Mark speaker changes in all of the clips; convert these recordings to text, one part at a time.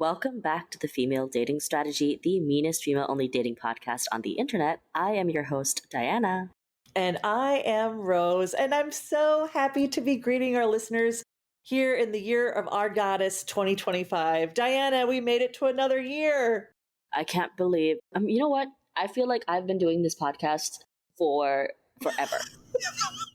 Speaker 1: Welcome back to the Female Dating Strategy, the meanest female only dating podcast on the internet. I am your host, Diana.
Speaker 2: And I am Rose, and I'm so happy to be greeting our listeners here in the year of our goddess 2025. Diana, we made it to another year.
Speaker 1: I can't believe, you know what? I feel like I've been doing this podcast for forever.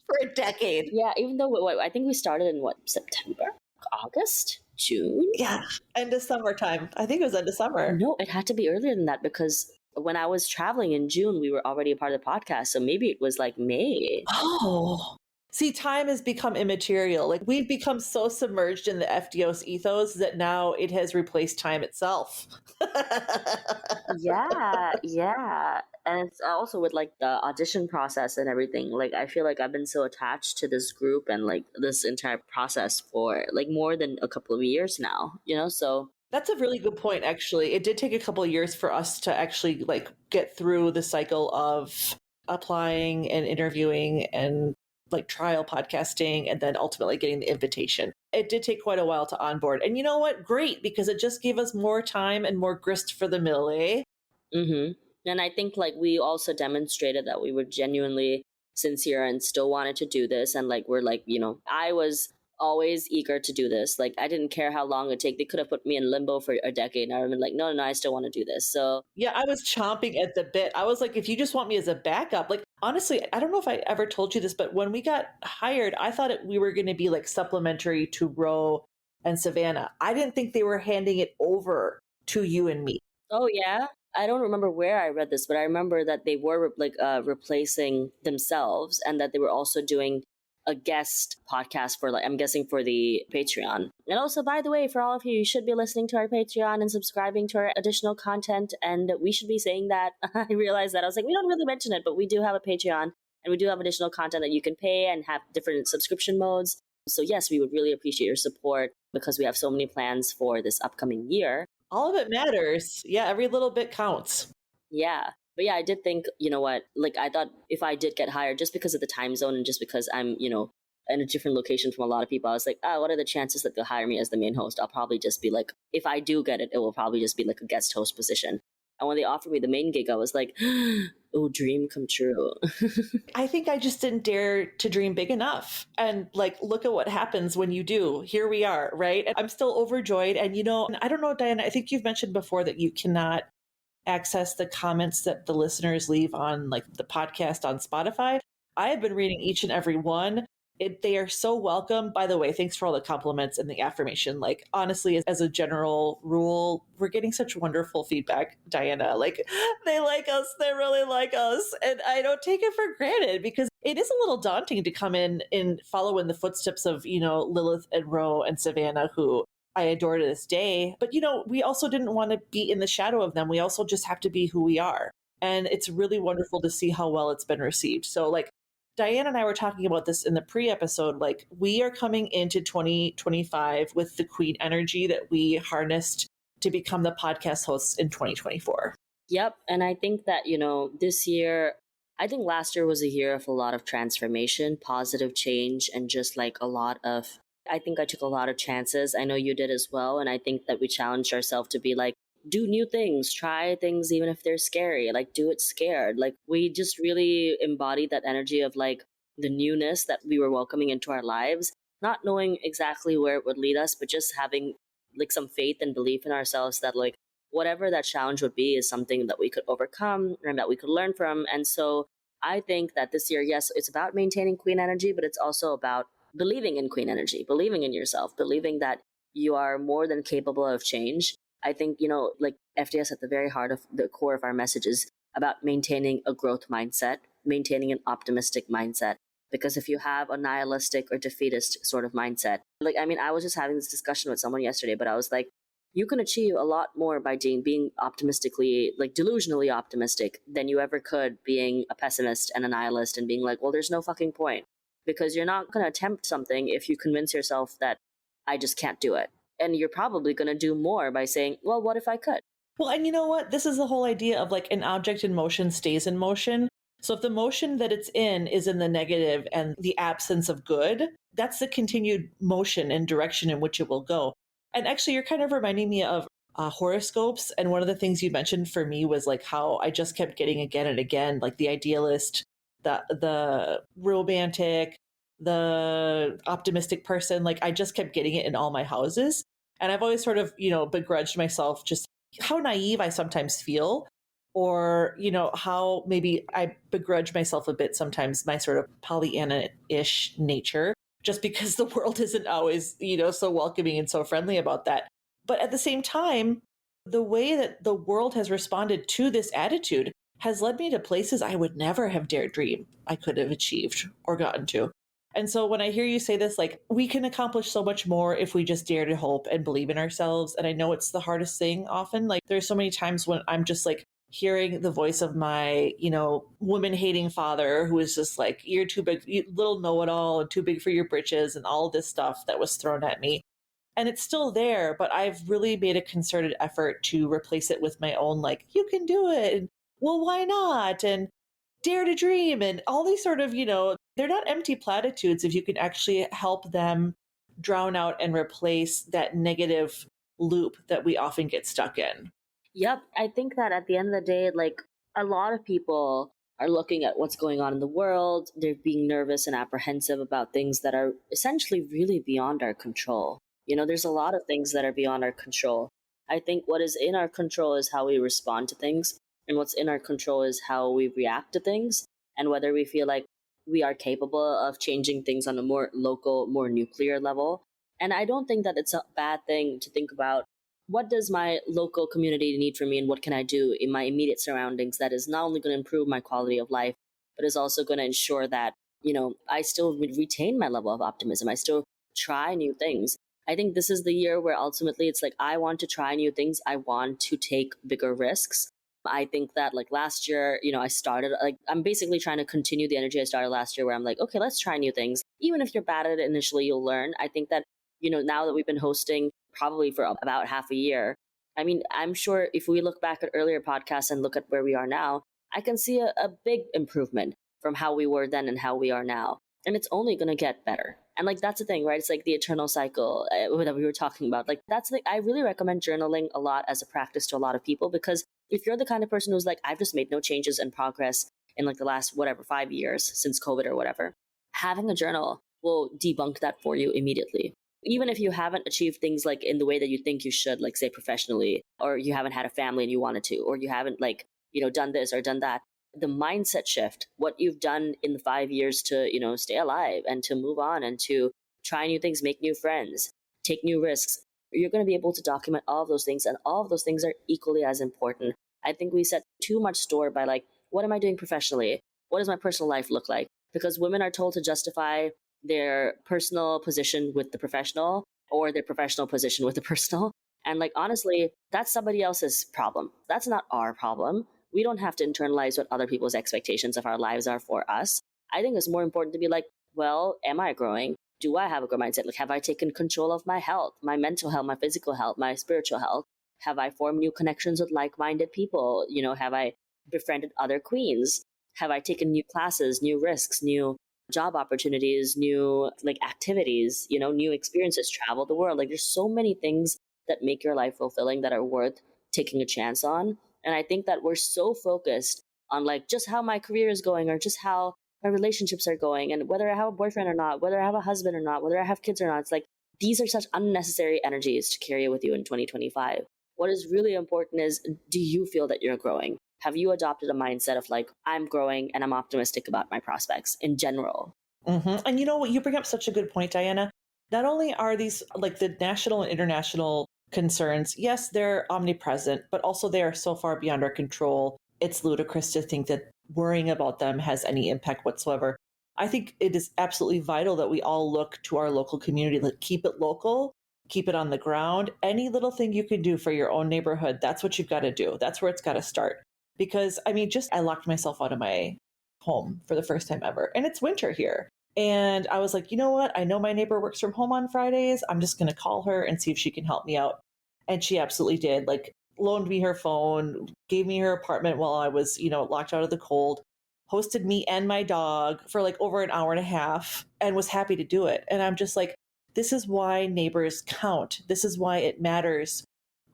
Speaker 2: For a decade.
Speaker 1: Yeah, even though I think we started in September? August? June?
Speaker 2: Yeah, end of summertime. I think it was end of summer.
Speaker 1: No, it had to be earlier than that because when I was traveling in June, we were already a part of the podcast. So maybe it was like May.
Speaker 2: Oh. See, time has become immaterial. Like we've become so submerged in the FDOS ethos that now it has replaced time itself.
Speaker 1: Yeah. And it's also with like the audition process and everything. Like I feel like I've been so attached to this group and like this entire process for like more than a couple of years now, so
Speaker 2: That's a really good point, actually. It did take a couple of years for us to actually like get through the cycle of applying and interviewing and like trial podcasting and then ultimately getting the invitation. It did take quite a while to onboard. And you know what? Great, because it just gave us more time and more grist for the mill, eh?
Speaker 1: Mm-hmm. And I think like we also demonstrated that we were genuinely sincere and still wanted to do this. And like we're like, I was always eager to do this. Like I didn't care how long it take. They could have put me in limbo for a decade and I would have been like, no, I still want to do this. So
Speaker 2: yeah, I was chomping at the bit. I was like, if you just want me as a backup, like honestly, I don't know if I ever told you this, but when we got hired, I thought we were going to be like supplementary to Ro and Savannah. I didn't think they were handing it over to you and me.
Speaker 1: Oh yeah. I don't remember where I read this, but I remember that they were like replacing themselves and that they were also doing a guest podcast for like, I'm guessing for the Patreon. And also, by the way, for all of you, you should be listening to our Patreon and subscribing to our additional content. And we should be saying that. I realized that I was like, we don't really mention it, but we do have a Patreon and we do have additional content that you can pay and have different subscription modes. So yes, we would really appreciate your support because we have so many plans for this upcoming year.
Speaker 2: All of it matters. Yeah, every little bit counts.
Speaker 1: Yeah. But yeah, I did think, you know what, like I thought if I did get hired, just because of the time zone and just because I'm, in a different location from a lot of people, I was like, what are the chances that they'll hire me as the main host? I'll probably just be like, if I do get it, it will probably just be like a guest host position. And when they offered me the main gig, I was like, oh, dream come true.
Speaker 2: I think I just didn't dare to dream big enough. And like, look at what happens when you do. Here we are, right? And I'm still overjoyed. And, I don't know, Diana, I think you've mentioned before that you cannot access the comments that the listeners leave on like the podcast on Spotify. I have been reading each and every one. They are so welcome. By the way, thanks for all the compliments and the affirmation. Like, honestly, as a general rule, we're getting such wonderful feedback, Diana. Like, they like us. They really like us. And I don't take it for granted because it is a little daunting to come in and follow in the footsteps of, Lilith and Ro and Savannah, who I adore to this day. But, we also didn't want to be in the shadow of them. We also just have to be who we are. And it's really wonderful to see how well it's been received. So, like, Diane and I were talking about this in the pre-episode. Like, we are coming into 2025 with the queen energy that we harnessed to become the podcast hosts in 2024.
Speaker 1: Yep. And I think that, this year, I think last year was a year of a lot of transformation, positive change, and just like I think I took a lot of chances. I know you did as well. And I think that we challenged ourselves to be like, do new things, try things, even if they're scary, like do it scared. Like we just really embodied that energy of like the newness that we were welcoming into our lives, not knowing exactly where it would lead us, but just having like some faith and belief in ourselves that like whatever that challenge would be is something that we could overcome and that we could learn from. And so I think that this year, yes, it's about maintaining queen energy, but it's also about believing in queen energy, believing in yourself, believing that you are more than capable of change. I think, like FDS at the very heart of the core of our message is about maintaining a growth mindset, maintaining an optimistic mindset. Because if you have a nihilistic or defeatist sort of mindset, I was just having this discussion with someone yesterday, but I was like, you can achieve a lot more by being optimistically, like delusionally optimistic than you ever could being a pessimist and a nihilist and being like, well, there's no fucking point. Because you're not going to attempt something if you convince yourself that I just can't do it. And you're probably going to do more by saying, well, what if I could?
Speaker 2: Well, and you know what? This is the whole idea of like an object in motion stays in motion. So if the motion that it's in is in the negative and the absence of good, that's the continued motion and direction in which it will go. And actually, you're kind of reminding me of horoscopes. And one of the things you mentioned for me was like how I just kept getting again and again, like the idealist, the romantic, the optimistic person. Like I just kept getting it in all my houses. And I've always sort of, begrudged myself just how naive I sometimes feel, or, how maybe I begrudge myself a bit sometimes my sort of Pollyanna ish nature, just because the world isn't always, so welcoming and so friendly about that. But at the same time, the way that the world has responded to this attitude has led me to places I would never have dared dream I could have achieved or gotten to. And so when I hear you say this, like, we can accomplish so much more if we just dare to hope and believe in ourselves. And I know it's the hardest thing often. Like, there's so many times when I'm just like hearing the voice of my, woman hating father who is just like, you're too big, you little know it all, and too big for your britches, and all this stuff that was thrown at me. And it's still there, but I've really made a concerted effort to replace it with my own, like, you can do it. And, well, why not? And dare to dream and all these sort of, they're not empty platitudes if you can actually help them drown out and replace that negative loop that we often get stuck in.
Speaker 1: Yep. I think that at the end of the day, like a lot of people are looking at what's going on in the world. They're being nervous and apprehensive about things that are essentially really beyond our control. There's a lot of things that are beyond our control. I think what is in our control is how we respond to things. And what's in our control is how we react to things and whether we feel like we are capable of changing things on a more local, more nuclear level. And I don't think that it's a bad thing to think about what does my local community need from me and what can I do in my immediate surroundings that is not only going to improve my quality of life, but is also going to ensure that, I still retain my level of optimism. I still try new things. I think this is the year where ultimately it's like, I want to try new things. I want to take bigger risks. I think that like last year, I started like, I'm basically trying to continue the energy I started last year where I'm like, okay, let's try new things. Even if you're bad at it initially, you'll learn. I think that, now that we've been hosting probably for about half a year, I mean, I'm sure if we look back at earlier podcasts and look at where we are now, I can see a big improvement from how we were then and how we are now. And it's only going to get better. And like, that's the thing, right? It's like the eternal cycle that we were talking about. Like, that's like, I really recommend journaling a lot as a practice to a lot of people, because if you're the kind of person who's like, I've just made no changes and progress in like the last, 5 years since COVID or whatever, having a journal will debunk that for you immediately. Even if you haven't achieved things like in the way that you think you should, like say professionally, or you haven't had a family and you wanted to, or you haven't like, done this or done that, the mindset shift, what you've done in the 5 years to, stay alive and to move on and to try new things, make new friends, take new risks, you're going to be able to document all of those things. And all of those things are equally as important. I think we set too much store by like, what am I doing professionally? What does my personal life look like? Because women are told to justify their personal position with the professional or their professional position with the personal. And like, honestly, that's somebody else's problem. That's not our problem. We don't have to internalize what other people's expectations of our lives are for us. I think it's more important to be like, well, am I growing? Do I have a good mindset? Like, have I taken control of my health, my mental health, my physical health, my spiritual health? Have I formed new connections with like-minded people? Have I befriended other queens? Have I taken new classes, new risks, new job opportunities, new like activities, new experiences, travel the world? Like, there's so many things that make your life fulfilling that are worth taking a chance on. And I think that we're so focused on like just how my career is going or just how my relationships are going and whether I have a boyfriend or not, whether I have a husband or not, whether I have kids or not. It's like, these are such unnecessary energies to carry with you in 2025. What is really important is, do you feel that you're growing? Have you adopted a mindset of like, I'm growing and I'm optimistic about my prospects in general?
Speaker 2: Mm-hmm. And you bring up such a good point, Diana. Not only are these like the national and international concerns, yes, they're omnipresent, but also they are so far beyond our control. It's ludicrous to think that worrying about them has any impact whatsoever. I think it is absolutely vital that we all look to our local community, like keep it local, keep it on the ground. Any little thing you can do for your own neighborhood, that's what you've got to do. That's where it's got to start. Because I mean, I locked myself out of my home for the first time ever, and it's winter here. And I was like, you know what? I know my neighbor works from home on Fridays. I'm just going to call her and see if she can help me out. And she absolutely did. Like, loaned me her phone, gave me her apartment while I was, locked out of the cold, hosted me and my dog for like over an hour and a half, and was happy to do it. And I'm just like, this is why neighbors count. This is why it matters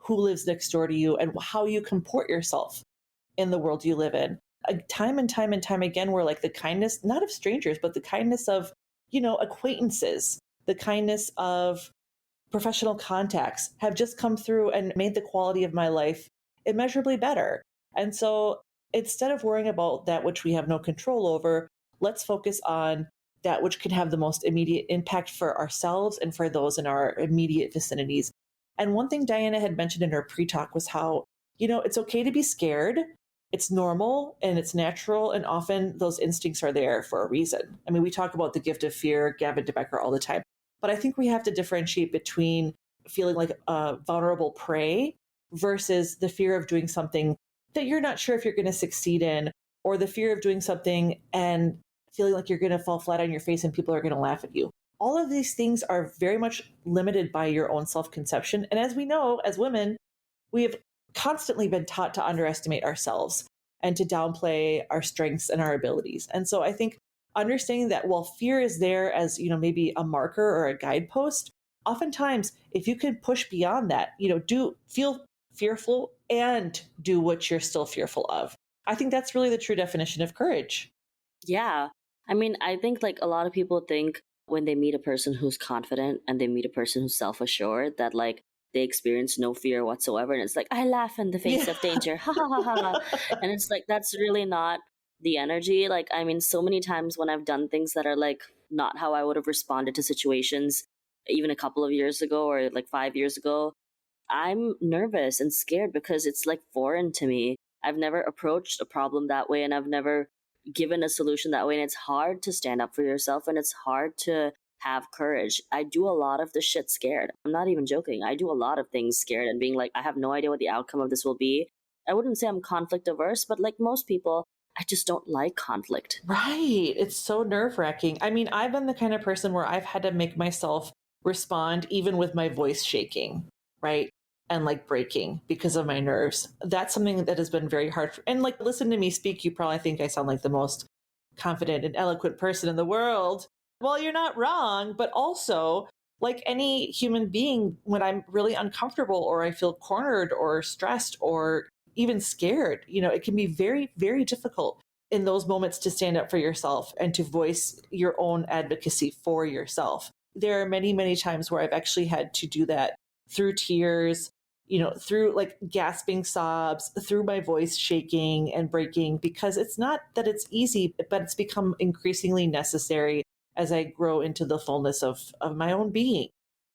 Speaker 2: who lives next door to you and how you comport yourself in the world you live in. Time and time and time again, we're like the kindness, not of strangers, but the kindness of, acquaintances, the kindness of professional contacts have just come through and made the quality of my life immeasurably better. And so instead of worrying about that which we have no control over, let's focus on that which can have the most immediate impact for ourselves and for those in our immediate vicinities. And one thing Diana had mentioned in her pre talk was how, it's okay to be scared. It's normal and it's natural. And often those instincts are there for a reason. I mean, we talk about the gift of fear, Gavin DeBecker, all the time. But I think we have to differentiate between feeling like a vulnerable prey versus the fear of doing something that you're not sure if you're going to succeed in, or the fear of doing something and feeling like you're going to fall flat on your face and people are going to laugh at you. All of these things are very much limited by your own self-conception. And as we know, as women, we have constantly been taught to underestimate ourselves and to downplay our strengths and our abilities. And so I think understanding that while fear is there as, maybe a marker or a guidepost, oftentimes if you can push beyond that, do feel fearful and do what you're still fearful of. I think that's really the true definition of courage.
Speaker 1: Yeah. I mean, I think like a lot of people think when they meet a person who's confident and they meet a person who's self-assured that like they experience no fear whatsoever. And it's like, I laugh in the face
Speaker 2: Yeah.
Speaker 1: of danger. Ha ha ha ha. And it's like, that's really not the energy. Like, I mean, so many times when I've done things that are like not how I would have responded to situations even a couple of years ago or like 5 years ago, I'm nervous and scared because it's like foreign to me. I've never approached a problem that way and I've never given a solution that way. And it's hard to stand up for yourself and it's hard to have courage. I do a lot of the shit scared. I'm not even joking. I do a lot of things scared and being like, I have no idea what the outcome of this will be. I wouldn't say I'm conflict averse, but like most people, I just don't like conflict.
Speaker 2: Right. It's so nerve wracking. I mean, I've been the kind of person where I've had to make myself respond even with my voice shaking, right? And like breaking because of my nerves. That's something that has been very hard. And like, listen to me speak. You probably think I sound like the most confident and eloquent person in the world. Well, you're not wrong, but also, like any human being, when I'm really uncomfortable or I feel cornered or stressed or even scared, it can be very, very difficult in those moments to stand up for yourself and to voice your own advocacy for yourself. There are many, many times where I've actually had to do that through tears, through like gasping sobs, through my voice shaking and breaking, because it's not that it's easy, but it's become increasingly necessary as I grow into the fullness of my own being.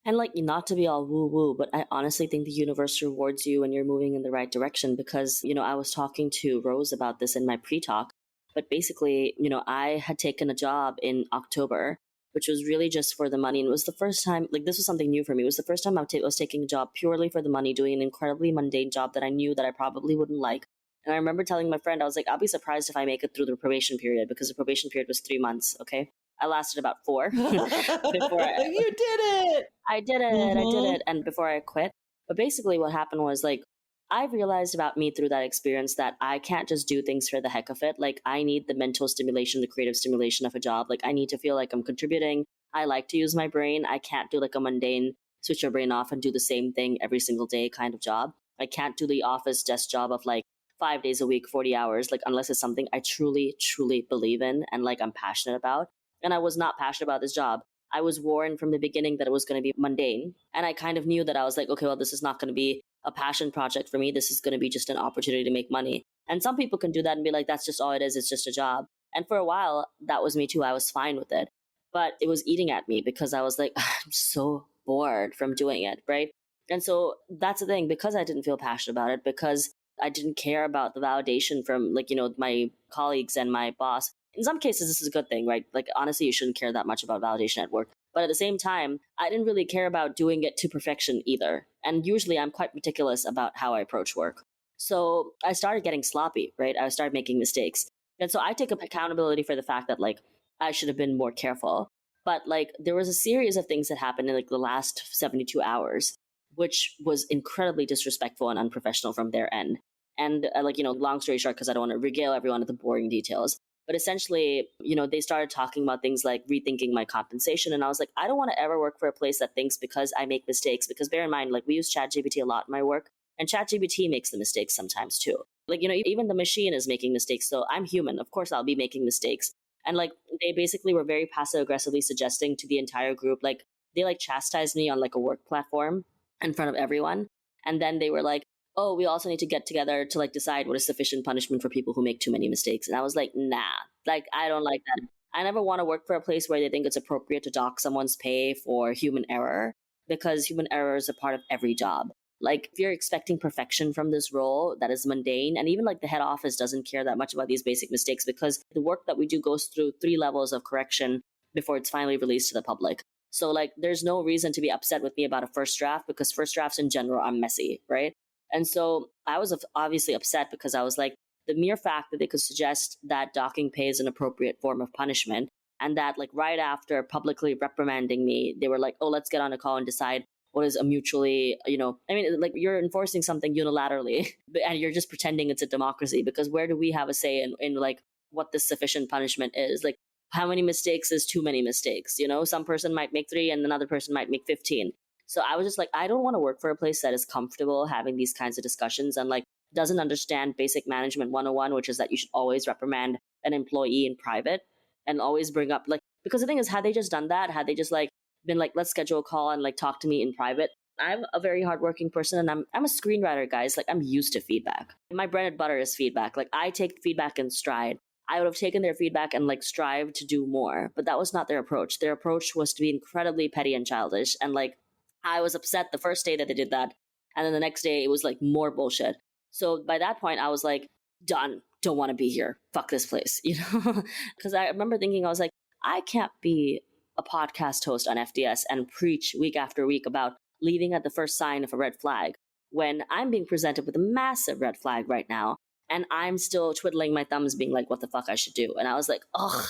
Speaker 1: And like, not to be all woo woo, but I honestly think the universe rewards you when you're moving in the right direction because, I was talking to Rose about this in my pre talk. But basically, I had taken a job in October, which was really just for the money. And it was the first time, like, this was something new for me. It was the first time I was taking a job purely for the money, doing an incredibly mundane job that I knew that I probably wouldn't like. And I remember telling my friend, I was like, I'll be surprised if I make it through the probation period because the probation period was 3 months. Okay. I lasted about 4 before
Speaker 2: You did it.
Speaker 1: I did it. I did it. And before I quit. But basically, what happened was like, I realized about me through that experience that I can't just do things for the heck of it. Like, I need the mental stimulation, the creative stimulation of a job. Like, I need to feel like I'm contributing. I like to use my brain. I can't do like a mundane switch your brain off and do the same thing every single day kind of job. I can't do the office desk job of like 5 days a week, 40 hours, like, unless it's something I truly, truly believe in and like I'm passionate about. And I was not passionate about this job. I was warned from the beginning that it was going to be mundane. And I kind of knew that I was like, okay, well, this is not going to be a passion project for me. This is going to be just an opportunity to make money. And some people can do that and be like, that's just all it is. It's just a job. And for a while, that was me too. I was fine with it. But it was eating at me because I was like, I'm so bored from doing it, right? And so that's the thing, because I didn't feel passionate about it, because I didn't care about the validation from like, my colleagues and my boss. In some cases, this is a good thing, right? Like, honestly, you shouldn't care that much about validation at work. But at the same time, I didn't really care about doing it to perfection either. And usually I'm quite meticulous about how I approach work. So I started getting sloppy, right? I started making mistakes. And so I take up accountability for the fact that like I should have been more careful. But like there was a series of things that happened in like the last 72 hours, which was incredibly disrespectful and unprofessional from their end. And long story short, because I don't want to regale everyone with the boring details. But essentially, they started talking about things like rethinking my compensation. And I was like, I don't want to ever work for a place that thinks because I make mistakes, because bear in mind, like we use ChatGPT a lot in my work. And ChatGPT makes the mistakes sometimes too. Like, even the machine is making mistakes. So I'm human. Of course, I'll be making mistakes. And like, they basically were very passive aggressively suggesting to the entire group, like, they like chastised me on like a work platform in front of everyone. And then they were like, oh, we also need to get together to like decide what is sufficient punishment for people who make too many mistakes. And I was like, nah, like, I don't like that. I never want to work for a place where they think it's appropriate to dock someone's pay for human error, because human error is a part of every job. Like, if you're expecting perfection from this role that is mundane, and even like the head office doesn't care that much about these basic mistakes, because the work that we do goes through 3 levels of correction before it's finally released to the public. So like, there's no reason to be upset with me about a first draft, because first drafts in general are messy, right? And so I was obviously upset, because I was like, the mere fact that they could suggest that docking pay is an appropriate form of punishment, and that like right after publicly reprimanding me, they were like, oh, let's get on a call and decide what is a mutually, I mean, like, you're enforcing something unilaterally and you're just pretending it's a democracy, because where do we have a say in like what the sufficient punishment is? Like, how many mistakes is too many mistakes? Some person might make 3 and another person might make 15. So I was just like, I don't want to work for a place that is comfortable having these kinds of discussions and like doesn't understand basic management 101, which is that you should always reprimand an employee in private and always bring up like, because the thing is, had they just done that, had they just like been like, let's schedule a call and like talk to me in private. I'm a very hardworking person, and I'm a screenwriter, guys. Like, I'm used to feedback. My bread and butter is feedback. Like, I take feedback in stride. I would have taken their feedback and like strived to do more, but that was not their approach. Their approach was to be incredibly petty and childish. And like, I was upset the first day that they did that. And then the next day it was like more bullshit. So by that point I was like, done. Don't want to be here. Fuck this place, Because I remember thinking, I was like, I can't be a podcast host on FDS and preach week after week about leaving at the first sign of a red flag when I'm being presented with a massive red flag right now. And I'm still twiddling my thumbs being like, what the fuck I should do. And I was like, ugh,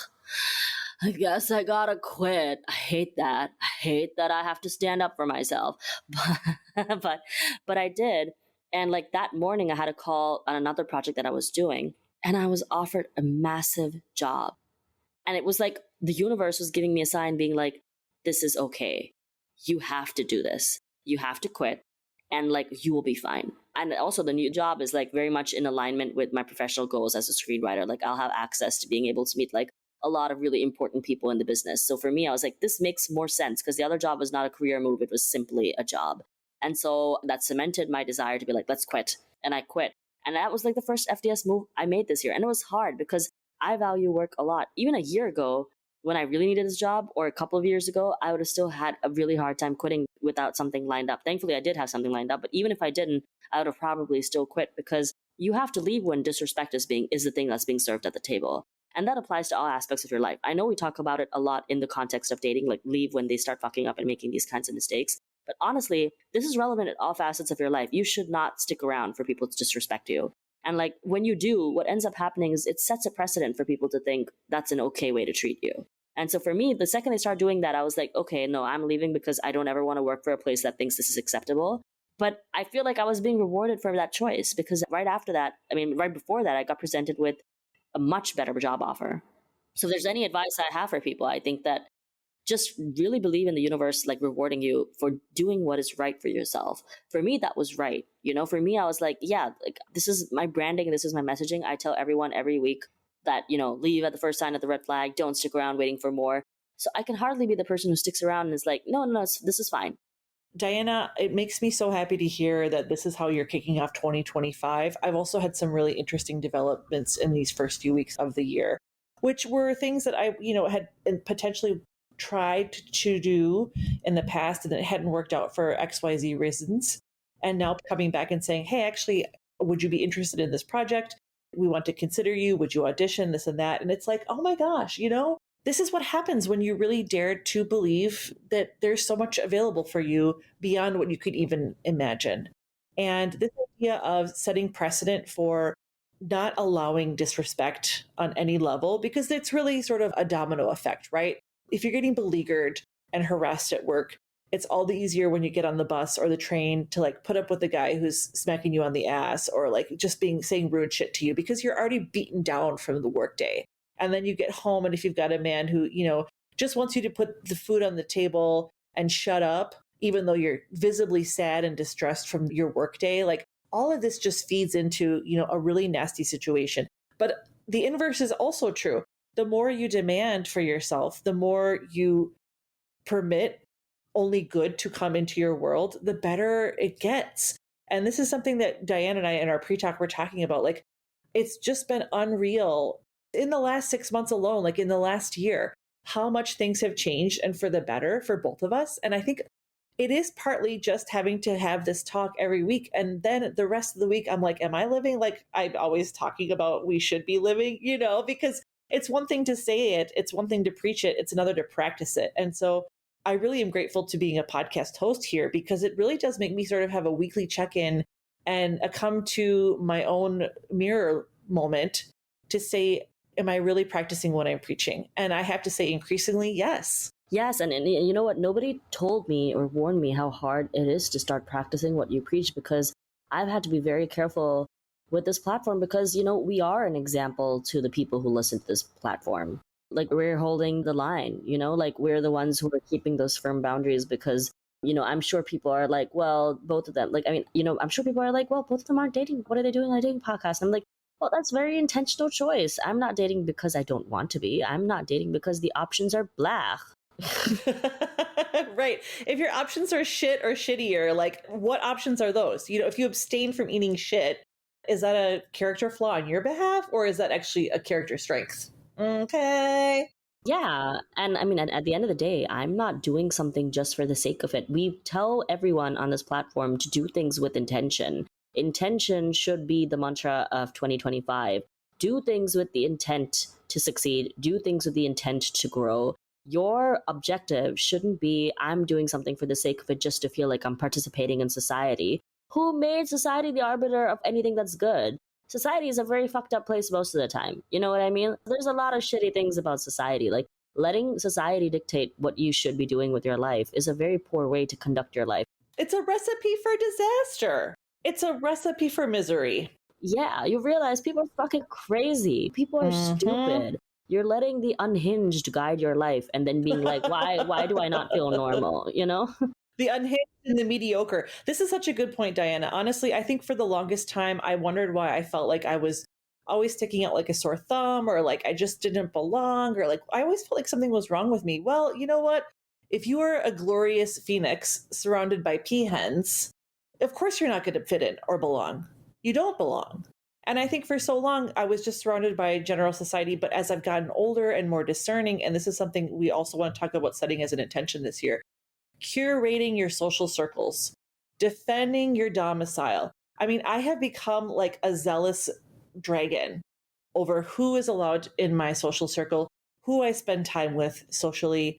Speaker 1: I guess I gotta quit. I hate that. I hate that I have to stand up for myself. But I did. And like that morning I had a call on another project that I was doing, and I was offered a massive job. And it was like the universe was giving me a sign being like, this is okay. You have to do this. You have to quit, and like, you will be fine. And also the new job is like very much in alignment with my professional goals as a screenwriter. Like, I'll have access to being able to meet like a lot of really important people in the business. So for me, I was like, this makes more sense, because the other job was not a career move. It was simply a job. And so that cemented my desire to be like, let's quit. And I quit. And that was like the first FDS move I made this year. And it was hard because I value work a lot. Even a year ago, when I really needed this job, or a couple of years ago, I would have still had a really hard time quitting without something lined up. Thankfully, I did have something lined up. But even if I didn't, I would have probably still quit, because you have to leave when disrespect is the thing that's being served at the table. And that applies to all aspects of your life. I know we talk about it a lot in the context of dating, like leave when they start fucking up and making these kinds of mistakes. But honestly, this is relevant at all facets of your life. You should not stick around for people to disrespect you. And like, when you do, what ends up happening is it sets a precedent for people to think that's an okay way to treat you. And so for me, the second they started doing that, I was like, okay, no, I'm leaving, because I don't ever want to work for a place that thinks this is acceptable. But I feel like I was being rewarded for that choice, because right before that, I got presented with a much better job offer. So if there's any advice I have for people, I think that just really believe in the universe, like rewarding you for doing what is right for yourself. For me, that was right. For me, I was like, yeah, like, this is my branding. This is my messaging. I tell everyone every week that, leave at the first sign of the red flag. Don't stick around waiting for more. So I can hardly be the person who sticks around and is like, no, this is fine.
Speaker 2: Diana, it makes me so happy to hear that this is how you're kicking off 2025. I've also had some really interesting developments in these first few weeks of the year, which were things that I, had potentially tried to do in the past and it hadn't worked out for XYZ reasons. And now coming back and saying, hey, actually, would you be interested in this project? We want to consider you. Would you audition, this and that? And it's like, oh my gosh, this is what happens when you really dare to believe that there's so much available for you beyond what you could even imagine. And this idea of setting precedent for not allowing disrespect on any level, because it's really sort of a domino effect, right? If you're getting beleaguered and harassed at work, it's all the easier when you get on the bus or the train to like put up with the guy who's smacking you on the ass or like just saying rude shit to you, because you're already beaten down from the workday. And then you get home, and if you've got a man who, just wants you to put the food on the table and shut up, even though you're visibly sad and distressed from your workday, like, all of this just feeds into, a really nasty situation. But the inverse is also true. The more you demand for yourself, the more you permit only good to come into your world, the better it gets. And this is something that Diane and I in our pre-talk were talking about. Like, it's just been unreal in the last 6 months alone, like in the last year, how much things have changed and for the better for both of us. And I think it is partly just having to have this talk every week. And then the rest of the week, I'm like, am I living like I'm always talking about we should be living, because it's one thing to say it, it's one thing to preach it, it's another to practice it. And so I really am grateful to being a podcast host here because it really does make me sort of have a weekly check in and a come to my own mirror moment to say, am I really practicing what I'm preaching? And I have to say, increasingly, yes.
Speaker 1: Yes, and you know what? Nobody told me or warned me how hard it is to start practicing what you preach, because I've had to be very careful with this platform because, we are an example to the people who listen to this platform. Like, we're holding the line, like we're the ones who are keeping those firm boundaries because, I'm sure people are like, well, both of them, like, I mean, I'm sure people are like, well, both of them aren't dating. What are they doing on a dating podcast? And I'm like, well, that's very intentional choice. I'm not dating because I don't want to be. I'm not dating because the options are blah.
Speaker 2: Right. If your options are shit or shittier, like what options are those? If you abstain from eating shit, is that a character flaw on your behalf or is that actually a character strength? Okay.
Speaker 1: Yeah. And I mean, at the end of the day, I'm not doing something just for the sake of it. We tell everyone on this platform to do things with intention. Intention should be the mantra of 2025. Do things with the intent to succeed, do things with the intent to grow. Your objective shouldn't be, I'm doing something for the sake of it just to feel like I'm participating in society. Who made society the arbiter of anything that's good? Society is a very fucked up place most of the time. You know what I mean? There's a lot of shitty things about society. Like, letting society dictate what you should be doing with your life is a very poor way to conduct your life.
Speaker 2: It's a recipe for disaster. It's a recipe for misery.
Speaker 1: Yeah, you realize people are fucking crazy. People are stupid. You're letting the unhinged guide your life and then being like, why do I not feel normal?
Speaker 2: The unhinged and the mediocre. This is such a good point, Diana. Honestly, I think for the longest time, I wondered why I felt like I was always sticking out like a sore thumb or like I just didn't belong or like I always felt like something was wrong with me. Well, you know what? If you are a glorious phoenix surrounded by peahens, of course you're not going to fit in or belong. You don't belong. And I think for so long, I was just surrounded by general society. But as I've gotten older and more discerning, and this is something we also want to talk about setting as an intention this year, curating your social circles, defending your domicile. I mean, I have become like a zealous dragon over who is allowed in my social circle, who I spend time with socially.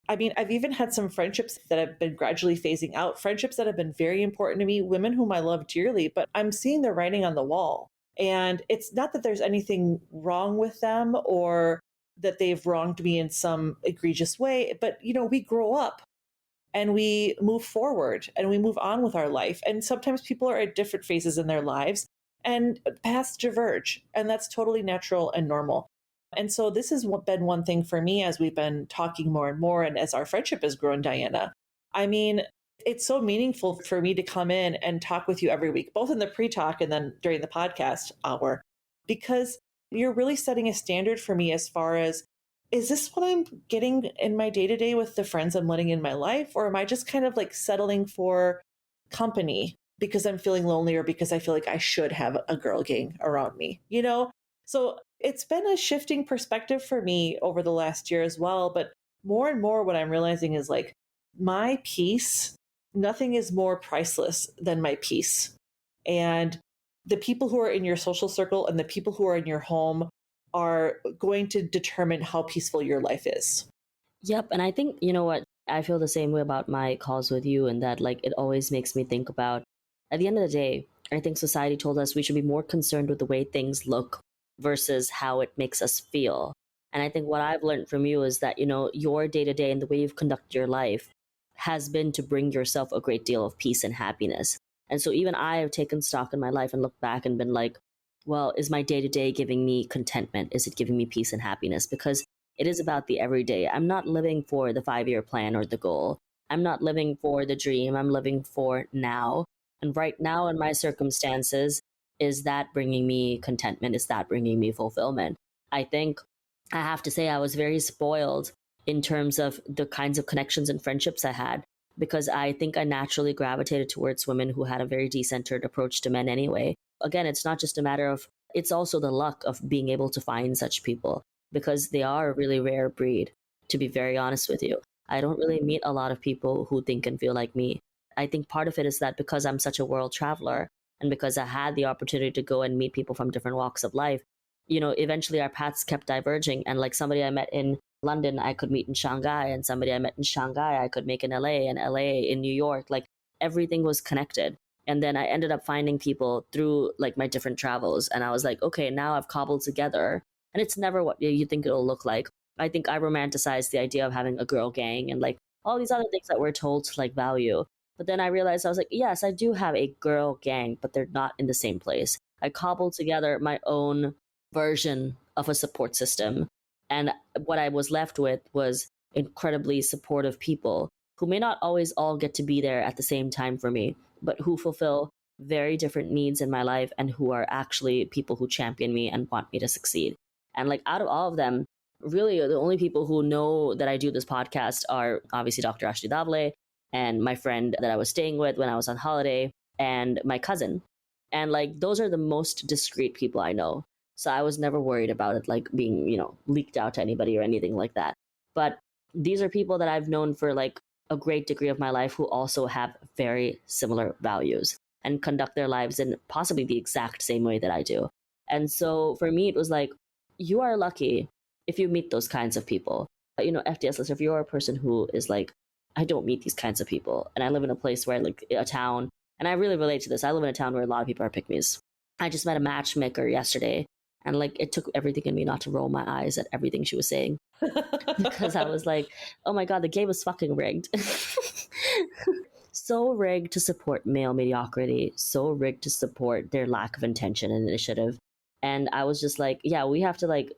Speaker 2: I mean, I've even had some friendships that have been gradually phasing out, friendships that have been very important to me, women whom I love dearly, but I'm seeing the writing on the wall. And it's not that there's anything wrong with them or that they've wronged me in some egregious way, but we grow up and we move forward and we move on with our life. And sometimes people are at different phases in their lives and paths diverge. And that's totally natural and normal. And so this has been one thing for me as we've been talking more and more. And as our friendship has grown, Diana, I mean, it's so meaningful for me to come in and talk with you every week, both in the pre-talk and then during the podcast hour, because you're really setting a standard for me as far as, is this what I'm getting in my day-to-day with the friends I'm letting in my life? Or am I just kind of like settling for company because I'm feeling lonely or because I feel like I should have a girl gang around me, So it's been a shifting perspective for me over the last year as well. But more and more what I'm realizing is like my peace, nothing is more priceless than my peace. And the people who are in your social circle and the people who are in your home are going to determine how peaceful your life is.
Speaker 1: Yep. And I think, you know what, I feel the same way about my calls with you, and that like it always makes me think about, at the end of the day, I think society told us we should be more concerned with the way things look versus how it makes us feel. And I think what I've learned from you is that, your day to day and the way you've conducted your life has been to bring yourself a great deal of peace and happiness. And so even I have taken stock in my life and looked back and been like, well, is my day to day giving me contentment? Is it giving me peace and happiness? Because it is about the everyday. I'm not living for the 5-year plan or the goal. I'm not living for the dream. I'm living for now. And right now, in my circumstances, is that bringing me contentment? Is that bringing me fulfillment? I think I have to say I was very spoiled in terms of the kinds of connections and friendships I had, because I think I naturally gravitated towards women who had a very decentered approach to men anyway. Again, it's not just a matter of, it's also the luck of being able to find such people, because they are a really rare breed, to be very honest with you. I don't really meet a lot of people who think and feel like me. I think part of it is that because I'm such a world traveler and because I had the opportunity to go and meet people from different walks of life, eventually our paths kept diverging. And like somebody I met in London, I could meet in Shanghai, and somebody I met in Shanghai, I could make in LA, and LA in New York. Like everything was connected. And then I ended up finding people through like my different travels. And I was like, okay, now I've cobbled together. And it's never what you think it'll look like. I think I romanticized the idea of having a girl gang and like all these other things that we're told to like value. But then I realized I was like, yes, I do have a girl gang, but they're not in the same place. I cobbled together my own version of a support system. And what I was left with was incredibly supportive people who may not always all get to be there at the same time for me, but who fulfill very different needs in my life and who are actually people who champion me and want me to succeed. And like out of all of them, really the only people who know that I do this podcast are obviously Dr. Ashley Davle and my friend that I was staying with when I was on holiday and my cousin. And like those are the most discreet people I know. So I was never worried about it like being, leaked out to anybody or anything like that. But these are people that I've known for like a great degree of my life who also have very similar values and conduct their lives in possibly the exact same way that I do. And so for me, it was like, you are lucky if you meet those kinds of people. FDS listener, if you're a person who is like, I don't meet these kinds of people, and I live in a place where like a town, and I really relate to this. I live in a town where a lot of people are pick-me's. I just met a matchmaker yesterday, and like it took everything in me not to roll my eyes at everything she was saying because I was like, oh my god, the game is fucking rigged. So rigged to support male mediocrity, so rigged to support their lack of intention and initiative. And I was just like, yeah, we have to like,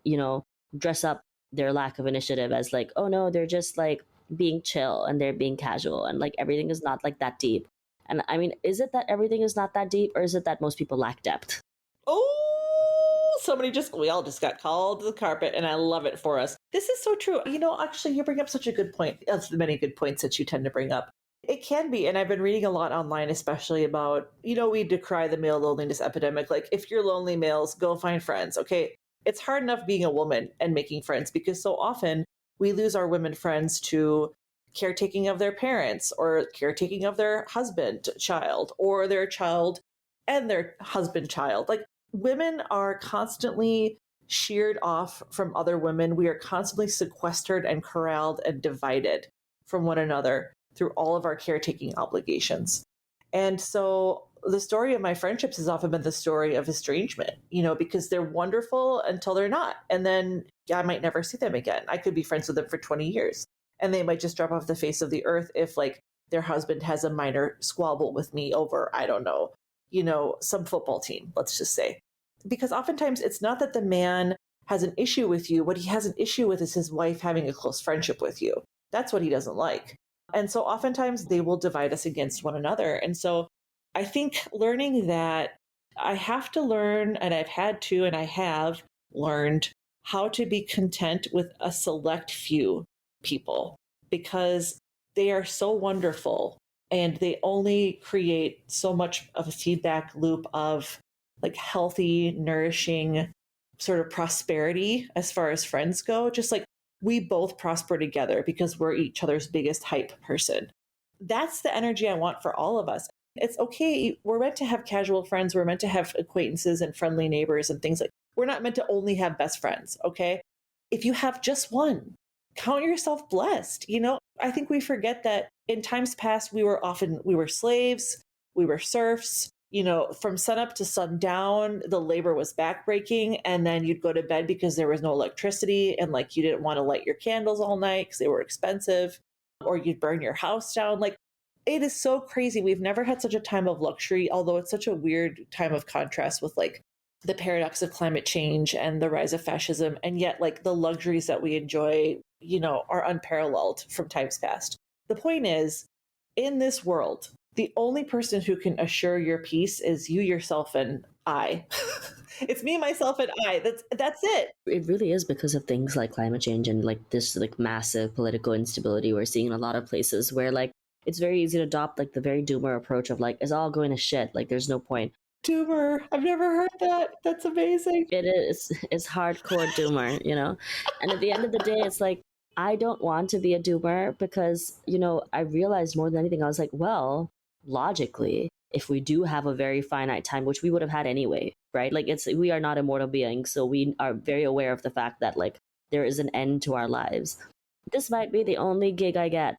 Speaker 1: dress up their lack of initiative as like, oh no, they're just like being chill and they're being casual and like everything is not like that deep. And I mean, is it that everything is not that deep, or is it that most people lack depth?
Speaker 2: Oh, we all just got called to the carpet, and I love it for us. This is so true. Actually, you bring up such a good point, of the many good points that you tend to bring up. It can be, and I've been reading a lot online, especially about, we decry the male loneliness epidemic. Like, if you're lonely males, go find friends, okay? It's hard enough being a woman and making friends because so often we lose our women friends to caretaking of their parents or caretaking of their husband child or their child and their husband child. Like, women are constantly sheared off from other women. We are constantly sequestered and corralled and divided from one another through all of our caretaking obligations. And so the story of my friendships has often been the story of estrangement, because they're wonderful until they're not. And then I might never see them again. I could be friends with them for 20 years and they might just drop off the face of the earth if like their husband has a minor squabble with me over, I don't know, some football team, let's just say. Because oftentimes it's not that the man has an issue with you. What he has an issue with is his wife having a close friendship with you. That's what he doesn't like. And so oftentimes they will divide us against one another. And so I think learning that I have to learn, and I've had to, and I have learned how to be content with a select few people because they are so wonderful and they only create so much of a feedback loop of like healthy, nourishing sort of prosperity as far as friends go. Just like we both prosper together because we're each other's biggest hype person. That's the energy I want for all of us. It's okay. We're meant to have casual friends. We're meant to have acquaintances and friendly neighbors and things like we're not meant to only have best friends. Okay. If you have just one, count yourself blessed. I think we forget that in times past, we were slaves, we were serfs, from sunup to sundown, the labor was backbreaking. And then you'd go to bed because there was no electricity and like you didn't want to light your candles all night because they were expensive, or you'd burn your house down. Like, it is so crazy. We've never had such a time of luxury, although it's such a weird time of contrast with like the paradox of climate change and the rise of fascism. And yet like the luxuries that we enjoy, are unparalleled from times past. The point is, in this world, the only person who can assure your peace is you, yourself, and I. It's me, myself, and I. That's it.
Speaker 1: It really is because of things like climate change and like this like massive political instability we're seeing in a lot of places where like it's very easy to adopt like the very doomer approach of like it's all going to shit, like there's no point.
Speaker 2: Doomer. I've never heard that. That's amazing.
Speaker 1: It is, it's hardcore doomer, you know. And at the end of the day it's like I don't want to be a doomer because, you know, I realized more than anything, I was like, well, logically, if we do have a very finite time, which we would have had anyway, right? Like it's we are not immortal beings, so we are very aware of the fact that like there is an end to our lives. This might be the only gig I get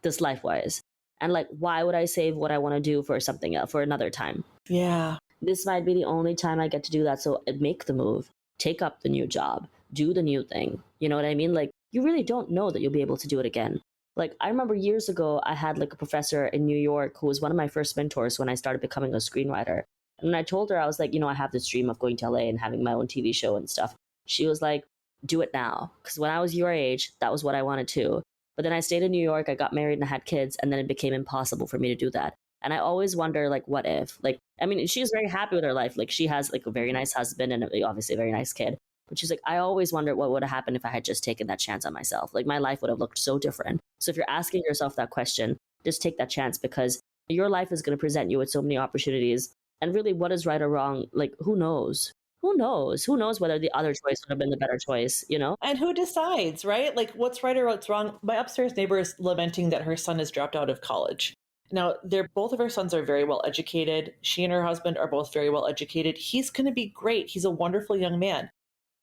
Speaker 1: this life wise. And like why would I save what I want to do for something else for another time?
Speaker 2: Yeah.
Speaker 1: This might be the only time I get to do that. So make the move, take up the new job, do the new thing. You know what I mean? Like you really don't know that you'll be able to do it again. Like I remember years ago, I had like a professor in New York who was one of my first mentors when I started becoming a screenwriter. And when I told her, I was like, you know, I have this dream of going to LA and having my own TV show and stuff. She was like, do it now. Because when I was your age, that was what I wanted to. But then I stayed in New York, I got married and I had kids, and then it became impossible for me to do that. And I always wonder, like, what if? Like, I mean, she's very happy with her life. Like, she has like a very nice husband and obviously a very nice kid. But she's like, I always wondered what would have happened if I had just taken that chance on myself. Like, my life would have looked so different. So if you're asking yourself that question, just take that chance because your life is going to present you with so many opportunities. And really, what is right or wrong? Like, who knows? Who knows? Who knows whether the other choice would have been the better choice, you know?
Speaker 2: And who decides, right? Like what's right or what's wrong? My upstairs neighbor is lamenting that her son has dropped out of college. Now, they're both of her sons are very well educated. She and her husband are both very well educated. He's going to be great. He's a wonderful young man.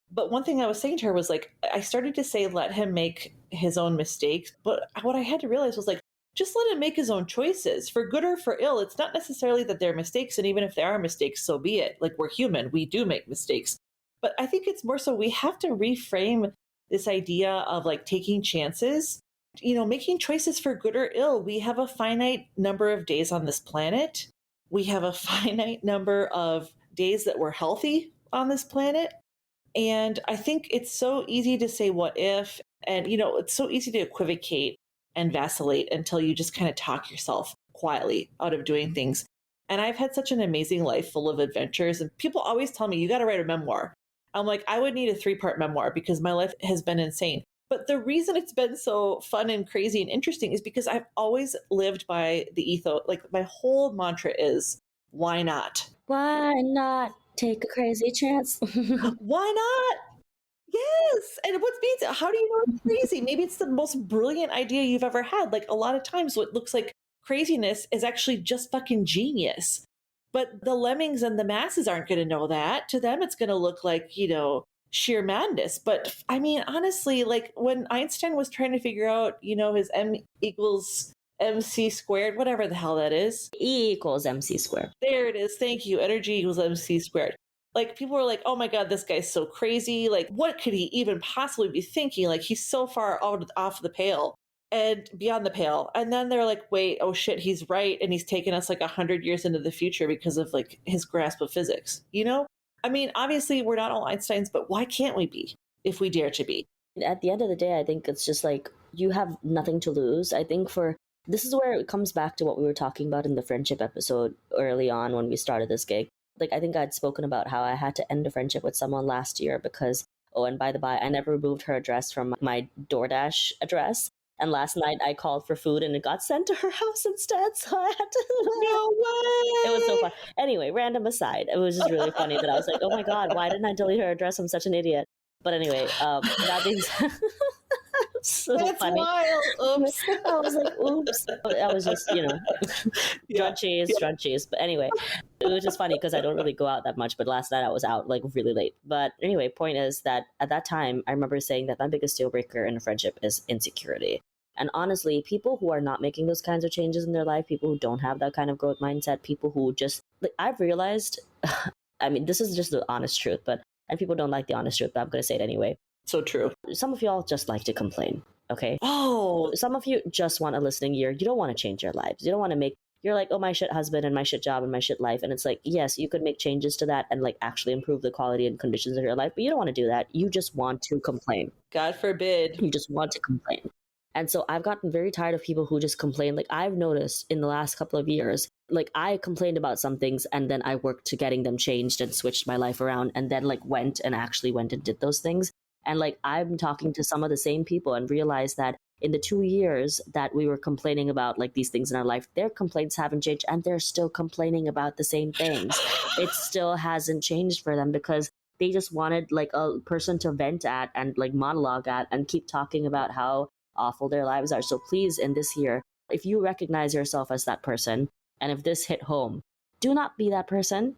Speaker 2: But one thing I was saying to her was like, I started to say, let him make his own mistakes. But what I had to realize was like, just let him make his own choices for good or for ill. It's not necessarily that they're mistakes. And even if they are mistakes, so be it. Like we're human, we do make mistakes. But I think it's more so we have to reframe this idea of like taking chances, you know, making choices for good or ill. We have a finite number of days on this planet. We have a finite number of days that we're healthy on this planet. And I think it's so easy to say, what if? And, you know, it's so easy to equivocate and vacillate until you just kind of talk yourself quietly out of doing things. And I've had such an amazing life full of adventures. And people always tell me, you got to write a memoir. I'm like, I would need a 3-part memoir because my life has been insane. But the reason it's been so fun and crazy and interesting is because I've always lived by the ethos. Like my whole mantra is, why not?
Speaker 1: Why not take a crazy chance?
Speaker 2: Why not? Yes. And what means, how do you know it's crazy? Maybe it's the most brilliant idea you've ever had. Like a lot of times what looks like craziness is actually just fucking genius. But the lemmings and the masses aren't going to know that. To them, it's going to look like, you know, sheer madness. But I mean, honestly, like when Einstein was trying to figure out, you know, his M equals MC squared, whatever the hell that is.
Speaker 1: E equals MC squared.
Speaker 2: There it is. Thank you. Energy equals MC squared. Like people were like, oh my God, this guy's so crazy. Like, what could he even possibly be thinking? Like, he's so far off the pale and beyond the pale. And then they're like, wait, oh shit, he's right. And he's taken us like 100 years into the future because of like his grasp of physics. You know? I mean, obviously we're not all Einsteins, but why can't we be if we dare to be?
Speaker 1: At the end of the day, I think it's just like you have nothing to lose. I think this is where it comes back to what we were talking about in the friendship episode early on when we started this gig. Like, I think I'd spoken about how I had to end a friendship with someone last year because, oh, and by the by, I never removed her address from my DoorDash address. And last night I called for food and it got sent to her house instead. So I had to.
Speaker 2: No way!
Speaker 1: It was so fun. Anyway, random aside. It was just really funny that I was like, oh my God, why didn't I delete her address? I'm such an idiot. But anyway, that being said, so
Speaker 2: That's
Speaker 1: funny.
Speaker 2: wild. Oops.
Speaker 1: I was like, oops. I was just, you know, drug cheese. But anyway, it was just funny because I don't really go out that much. But last night I was out like really late. But anyway, point is that at that time, I remember saying that my biggest deal breaker in a friendship is insecurity. And honestly, people who are not making those kinds of changes in their life, people who don't have that kind of growth mindset, people who just, like, I've realized, I mean, this is just the honest truth, and people don't like the honest truth, but I'm going to say it anyway.
Speaker 2: So true.
Speaker 1: Some of y'all just like to complain, okay?
Speaker 2: Oh,
Speaker 1: Some of you just want a listening ear. You don't want to change your lives. You don't want to you're like, oh, my shit husband and my shit job and my shit life. And it's like, yes, you could make changes to that and like actually improve the quality and conditions of your life, but you don't want to do that. You just want to complain.
Speaker 2: God forbid.
Speaker 1: You just want to complain. And so I've gotten very tired of people who just complain. Like I've noticed in the last couple of years, like I complained about some things and then I worked to getting them changed and switched my life around and then like went and did those things. And like I'm talking to some of the same people and realized that in the 2 years that we were complaining about like these things in our life, their complaints haven't changed and they're still complaining about the same things. It still hasn't changed for them because they just wanted like a person to vent at and like monologue at and keep talking about how awful their lives are. So please, in this year, if you recognize yourself as that person, and if this hit home, do not be that person.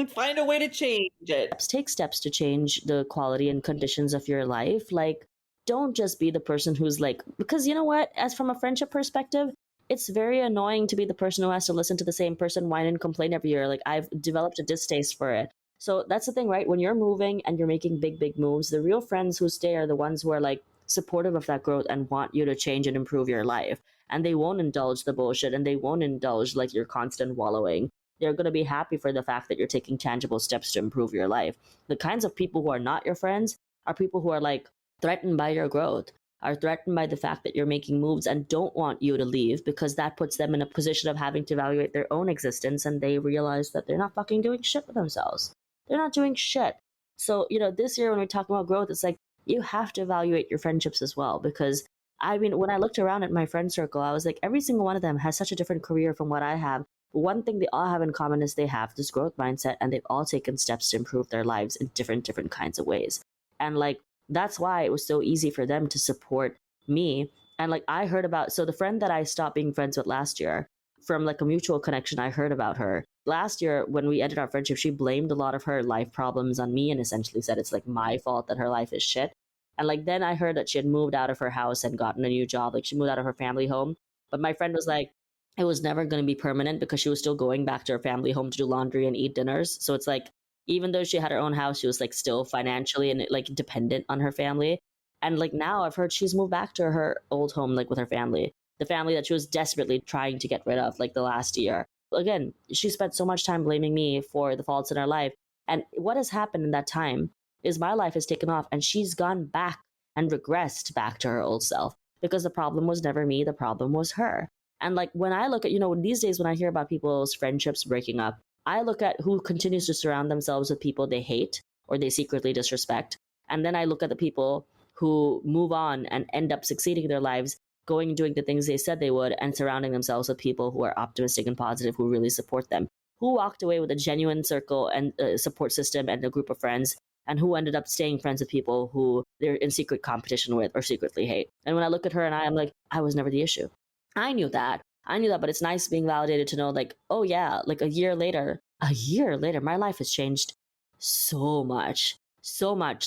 Speaker 2: Find a way to change it.
Speaker 1: Take steps to change the quality and conditions of your life. Like, don't just be the person who's like, because you know what? As from a friendship perspective, it's very annoying to be the person who has to listen to the same person whine and complain every year. Like, I've developed a distaste for it. So that's the thing, right? When you're moving and you're making big, big moves, the real friends who stay are the ones who are like supportive of that growth and want you to change and improve your life. And they won't indulge the bullshit and they won't indulge like your constant wallowing. They're going to be happy for the fact that you're taking tangible steps to improve your life. The kinds of people who are not your friends are people who are like threatened by your growth, are threatened by the fact that you're making moves and don't want you to leave because that puts them in a position of having to evaluate their own existence and they realize that they're not fucking doing shit with themselves. They're not doing shit. So, this year when we're talking about growth, it's like you have to evaluate your friendships as well because I mean, when I looked around at my friend circle, I was like, every single one of them has such a different career from what I have. But one thing they all have in common is they have this growth mindset and they've all taken steps to improve their lives in different kinds of ways. And like, that's why it was so easy for them to support me. And like, I heard about, so the friend that I stopped being friends with last year, from like a mutual connection, I heard about her. Last year, when we ended our friendship, she blamed a lot of her life problems on me and essentially said it's like my fault that her life is shit. And like then I heard that she had moved out of her house and gotten a new job. Like she moved out of her family home. But my friend was like, it was never going to be permanent because she was still going back to her family home to do laundry and eat dinners. So it's like, even though she had her own house, she was like still financially and like dependent on her family. And like now I've heard she's moved back to her old home, like with her family, the family that she was desperately trying to get rid of like the last year. Again, she spent so much time blaming me for the faults in her life. And what has happened in that time is my life has taken off and she's gone back and regressed back to her old self because the problem was never me. The problem was her. And like when I look at, these days when I hear about people's friendships breaking up, I look at who continues to surround themselves with people they hate or they secretly disrespect. And then I look at the people who move on and end up succeeding in their lives, going and doing the things they said they would and surrounding themselves with people who are optimistic and positive, who really support them, who walked away with a genuine circle and support system and a group of friends, and who ended up staying friends with people who they're in secret competition with or secretly hate. And when I look at her and I'm like, I was never the issue. I knew that, but it's nice being validated to know like, oh yeah, like a year later, my life has changed so much.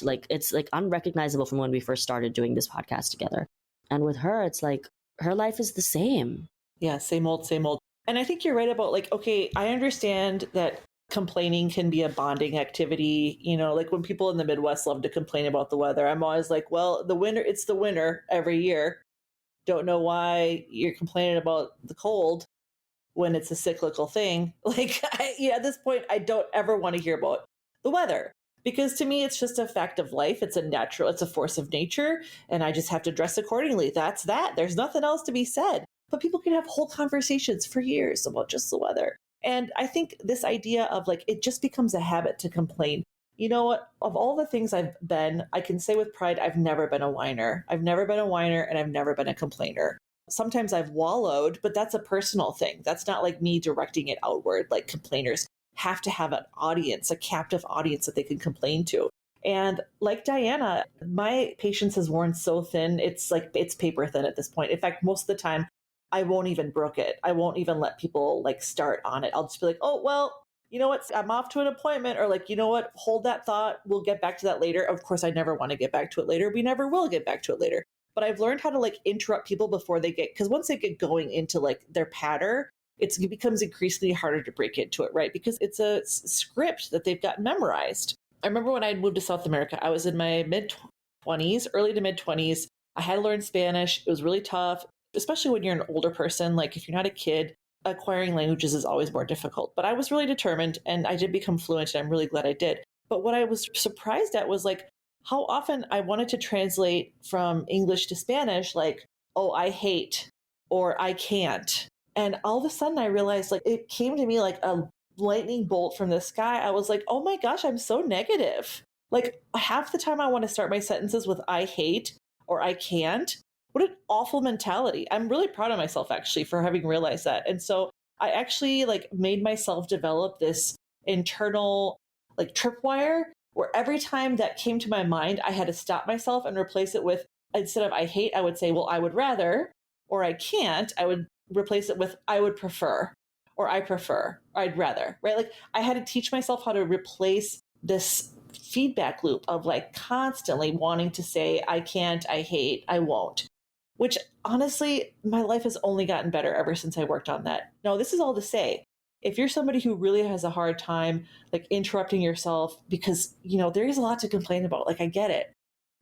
Speaker 1: Like it's like unrecognizable from when we first started doing this podcast together. And with her, it's like her life is the same.
Speaker 2: Yeah, same old, same old. And I think you're right about like, okay, I understand that complaining can be a bonding activity. Like when people in the Midwest love to complain about the weather, I'm always like, well, it's the winter every year. Don't know why you're complaining about the cold when it's a cyclical thing. Like, at this point, I don't ever want to hear about the weather because to me, it's just a fact of life. It's a force of nature, and I just have to dress accordingly. That's that. There's nothing else to be said. But people can have whole conversations for years about just the weather. And I think this idea of like, it just becomes a habit to complain. You know what? Of all the things I've been, I can say with pride, I've never been a whiner. I've never been a whiner and I've never been a complainer. Sometimes I've wallowed, but that's a personal thing. That's not like me directing it outward. Like complainers have to have an audience, a captive audience that they can complain to. And like Diana, my patience has worn so thin. It's paper thin at this point. In fact, most of the time, I won't even brook it. I won't even let people like start on it. I'll just be like, oh, well, you know what? I'm off to an appointment, or like, you know what? Hold that thought. We'll get back to that later. Of course, I never want to get back to it later. We never will get back to it later. But I've learned how to like interrupt people before because once they get going into like their patter, it becomes increasingly harder to break into it, right? Because it's a script that they've got memorized. I remember when I moved to South America, I was in my mid-20s, early to mid-20s. I had to learn Spanish. It was really tough, especially when you're an older person. Like if you're not a kid, acquiring languages is always more difficult. But I was really determined and I did become fluent and I'm really glad I did. But what I was surprised at was like how often I wanted to translate from English to Spanish, like oh, I hate, or I can't. And all of a sudden I realized like it came to me like a lightning bolt from the sky. I was like, oh my gosh, I'm so negative. Like half the time I want to start my sentences with I hate or I can't. What an awful mentality. I'm really proud of myself actually for having realized that. And so I actually like made myself develop this internal like tripwire where every time that came to my mind, I had to stop myself and replace it with, instead of I hate, I would say, well, I would rather, or I can't. I would replace it with I would prefer, or I prefer, or I'd rather, right? Like I had to teach myself how to replace this feedback loop of like constantly wanting to say, I can't, I hate, I won't, which honestly, my life has only gotten better ever since I worked on that. Now, this is all to say, if you're somebody who really has a hard time like interrupting yourself because, there is a lot to complain about, like I get it.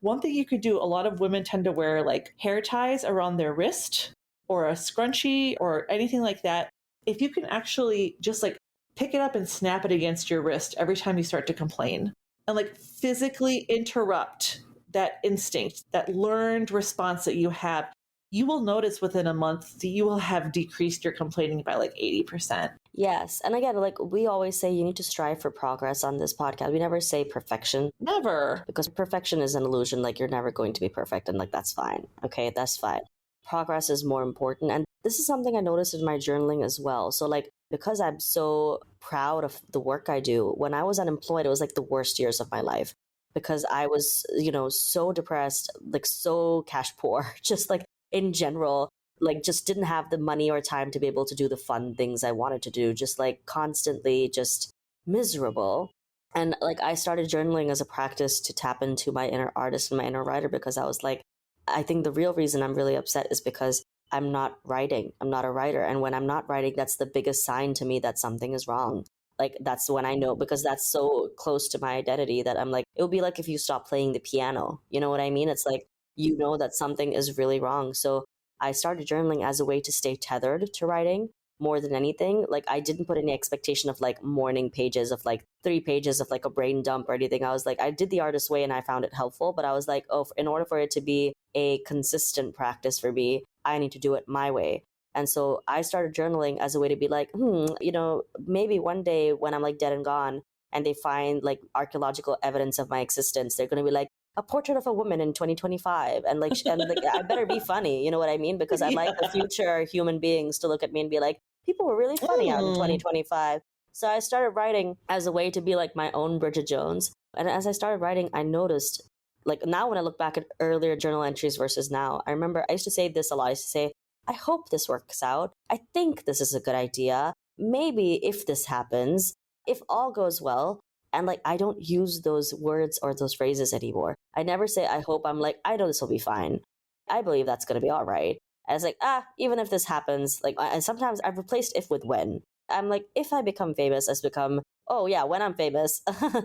Speaker 2: One thing you could do, a lot of women tend to wear like hair ties around their wrist or a scrunchie or anything like that. If you can actually just like pick it up and snap it against your wrist every time you start to complain and like physically interrupt that instinct, that learned response that you have, you will notice within a month that you will have decreased your complaining by like 80%.
Speaker 1: Yes. And again, like we always say, you need to strive for progress on this podcast. We never say perfection.
Speaker 2: Never.
Speaker 1: Because perfection is an illusion. Like you're never going to be perfect. And like, that's fine. Okay. That's fine. Progress is more important. And this is something I noticed in my journaling as well. So like, because I'm so proud of the work I do, when I was unemployed, it was like the worst years of my life because I was, so depressed, like so cash poor, just like in general, like just didn't have the money or time to be able to do the fun things I wanted to do, just like constantly just miserable. And like I started journaling as a practice to tap into my inner artist and my inner writer because I was like, I think the real reason I'm really upset is because I'm not writing. I'm not a writer. And when I'm not writing, that's the biggest sign to me that something is wrong. Like that's when I know, because that's so close to my identity that I'm like, it would be like if you stop playing the piano. You know what I mean? It's like, you know that something is really wrong. So I started journaling as a way to stay tethered to writing more than anything. Like I didn't put any expectation of like morning pages of like 3 pages of like a brain dump or anything. I was like, I did the artist way and I found it helpful, but I was like, oh, in order for it to be a consistent practice for me, I need to do it my way. And so I started journaling as a way to be like, maybe one day when I'm like dead and gone and they find like archaeological evidence of my existence, they're going to be like, a portrait of a woman in 2025, and like I better be funny, you know what I mean? Because I like the future human beings to look at me and be like, people were really funny out in 2025. So I started writing as a way to be like my own Bridget Jones. And as I started writing, I noticed, like now when I look back at earlier journal entries versus now, I remember I used to say this a lot. I used to say, I hope this works out. I think this is a good idea. Maybe if this happens, if all goes well. And like, I don't use those words or those phrases anymore. I never say, I hope. I'm like, I know this will be fine. I believe that's going to be all right. And it's like, even if this happens, like, and sometimes I've replaced if with when. I'm like, if I become famous, as become, oh yeah, when I'm famous, when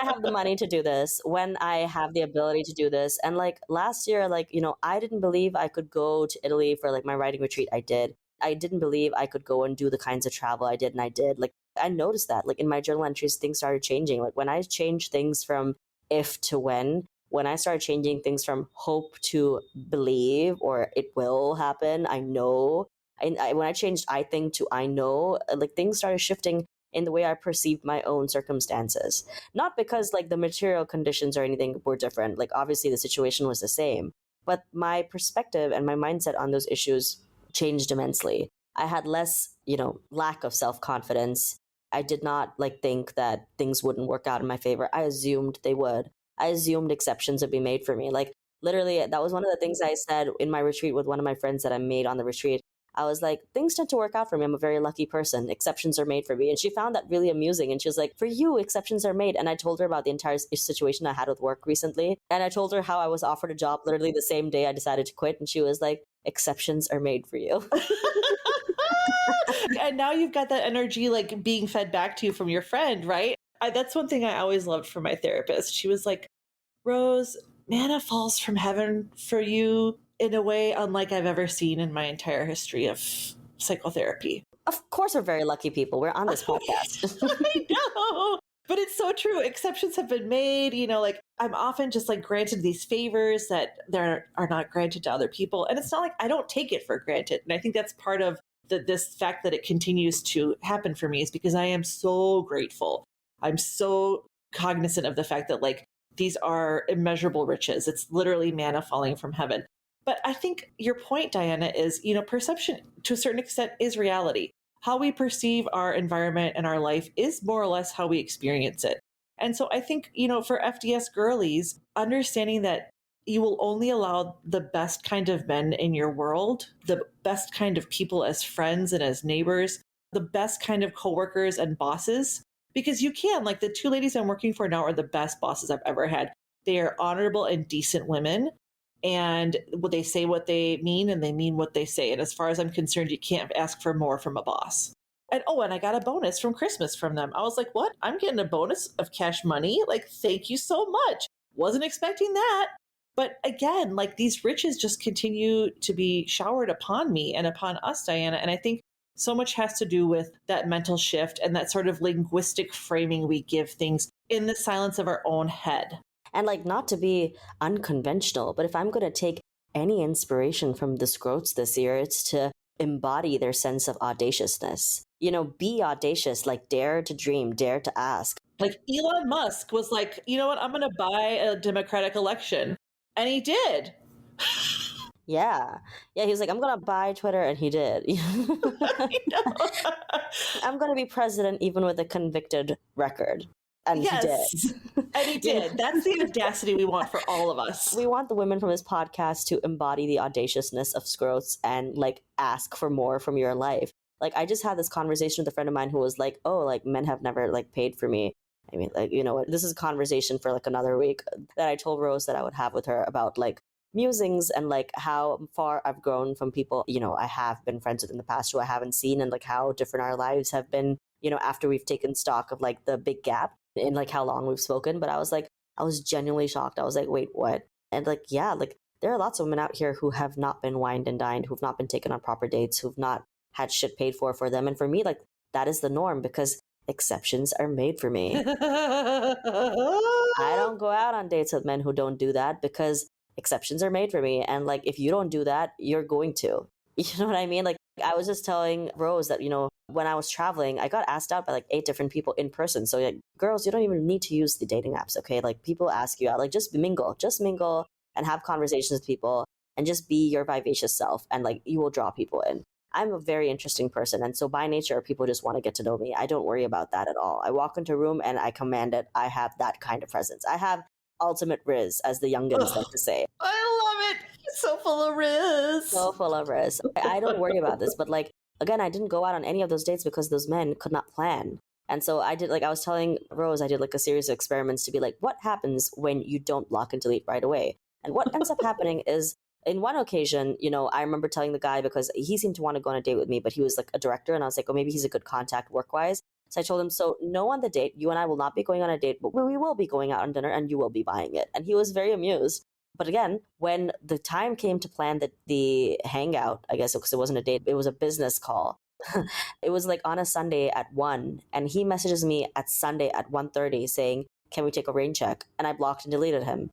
Speaker 1: I have the money to do this, when I have the ability to do this. And like last year, like, I didn't believe I could go to Italy for like my writing retreat. I did. I didn't believe I could go and do the kinds of travel I did. And I did. Like, I noticed that like in my journal entries, things started changing. Like when I changed things from if to when I started changing things from hope to believe or it will happen, I know. When I changed I think to I know, like things started shifting in the way I perceived my own circumstances. Not because like the material conditions or anything were different. Like obviously the situation was the same, but my perspective and my mindset on those issues changed immensely. I had less, lack of self-confidence. I did not like think that things wouldn't work out in my favor. I assumed they would. I assumed exceptions would be made for me. Like literally, that was one of the things I said in my retreat with one of my friends that I made on the retreat. I was like, things tend to work out for me. I'm a very lucky person. Exceptions are made for me. And she found that really amusing. And she was like, for you, exceptions are made. And I told her about the entire situation I had with work recently. And I told her how I was offered a job literally the same day I decided to quit. And she was like, exceptions are made for you.
Speaker 2: And now you've got that energy like being fed back to you from your friend, right? That's one thing I always loved from my therapist. She was like, Rose, manna falls from heaven for you in a way unlike I've ever seen in my entire history of psychotherapy.
Speaker 1: Of course, we're very lucky people. We're on this podcast.
Speaker 2: I know. But it's so true. Exceptions have been made. Like I'm often just like granted these favors that there are not granted to other people. And it's not like I don't take it for granted. And I think that's part of this fact that it continues to happen for me is because I am so grateful. I'm so cognizant of the fact that like these are immeasurable riches. It's literally manna falling from heaven. But I think your point, Diana, is, perception to a certain extent is reality. How we perceive our environment and our life is more or less how we experience it. And so I think, for FDS girlies, understanding that you will only allow the best kind of men in your world, the best kind of people as friends and as neighbors, the best kind of coworkers and bosses, because you can, like the two ladies I'm working for now are the best bosses I've ever had. They are honorable and decent women. And they say what they mean and they mean what they say. And as far as I'm concerned, you can't ask for more from a boss. And I got a bonus from Christmas from them. I was like, what? I'm getting a bonus of cash money? Like, thank you so much. Wasn't expecting that. But again, like these riches just continue to be showered upon me and upon us, Diana. And I think so much has to do with that mental shift and that sort of linguistic framing we give things in the silence of our own head.
Speaker 1: And like, not to be unconventional, but if I'm going to take any inspiration from the Scroats this year, it's to embody their sense of audaciousness. Be audacious, like dare to dream, dare to ask.
Speaker 2: Like Elon Musk was like, you know what, I'm going to buy a democratic election. And he did.
Speaker 1: Yeah, he was like, I'm going to buy Twitter, and he did. I'm going to be president even with a convicted record. And
Speaker 2: yes.
Speaker 1: He did.
Speaker 2: And he did. That's the audacity we want for all of us.
Speaker 1: We want the women from this podcast to embody the audaciousness of Scroats and like ask for more from your life. Like I just had this conversation with a friend of mine who was like, oh, like men have never like paid for me. I mean, like, this is a conversation for like another week that I told Rose that I would have with her about like musings and like how far I've grown from people, I have been friends with in the past who I haven't seen, and like how different our lives have been, after we've taken stock of like the big gap in like how long we've spoken. But I was genuinely shocked. I was like, wait, what? And like, yeah, like there are lots of women out here who have not been wined and dined, who've not been taken on proper dates, who've not had shit paid for them. And for me, like that is the norm because exceptions are made for me. I don't go out on dates with men who don't do that because exceptions are made for me. And like, if you don't do that, you're going to, you know what I mean? Like I was just telling Rose that, when I was traveling, I got asked out by like 8 different people in person. So like, girls, you don't even need to use the dating apps. Okay. Like people ask you out, like just mingle and have conversations with people and just be your vivacious self. And like, you will draw people in. I'm a very interesting person. And so by nature, people just want to get to know me. I don't worry about that at all. I walk into a room and I command it. I have that kind of presence. I have ultimate riz, as the youngins like to say.
Speaker 2: I love it. So full of riz.
Speaker 1: So full of riz. I don't worry about this. But like, again, I didn't go out on any of those dates because those men could not plan. And so I did, like I was telling Rose, I did like a series of experiments to be like, what happens when you don't block and delete right away? And what ends up happening is, in one occasion, I remember telling the guy, because he seemed to want to go on a date with me, but he was like a director, and I was like, oh, maybe he's a good contact work-wise. So I told him, so no on the date, you and I will not be going on a date, but we will be going out on dinner and you will be buying it. And he was very amused. But again, when the time came to plan the hangout, I guess because it wasn't a date, it was a business call. It was like on a Sunday at 1, and he messages me at Sunday at 1:30 saying, can we take a rain check? And I blocked and deleted him.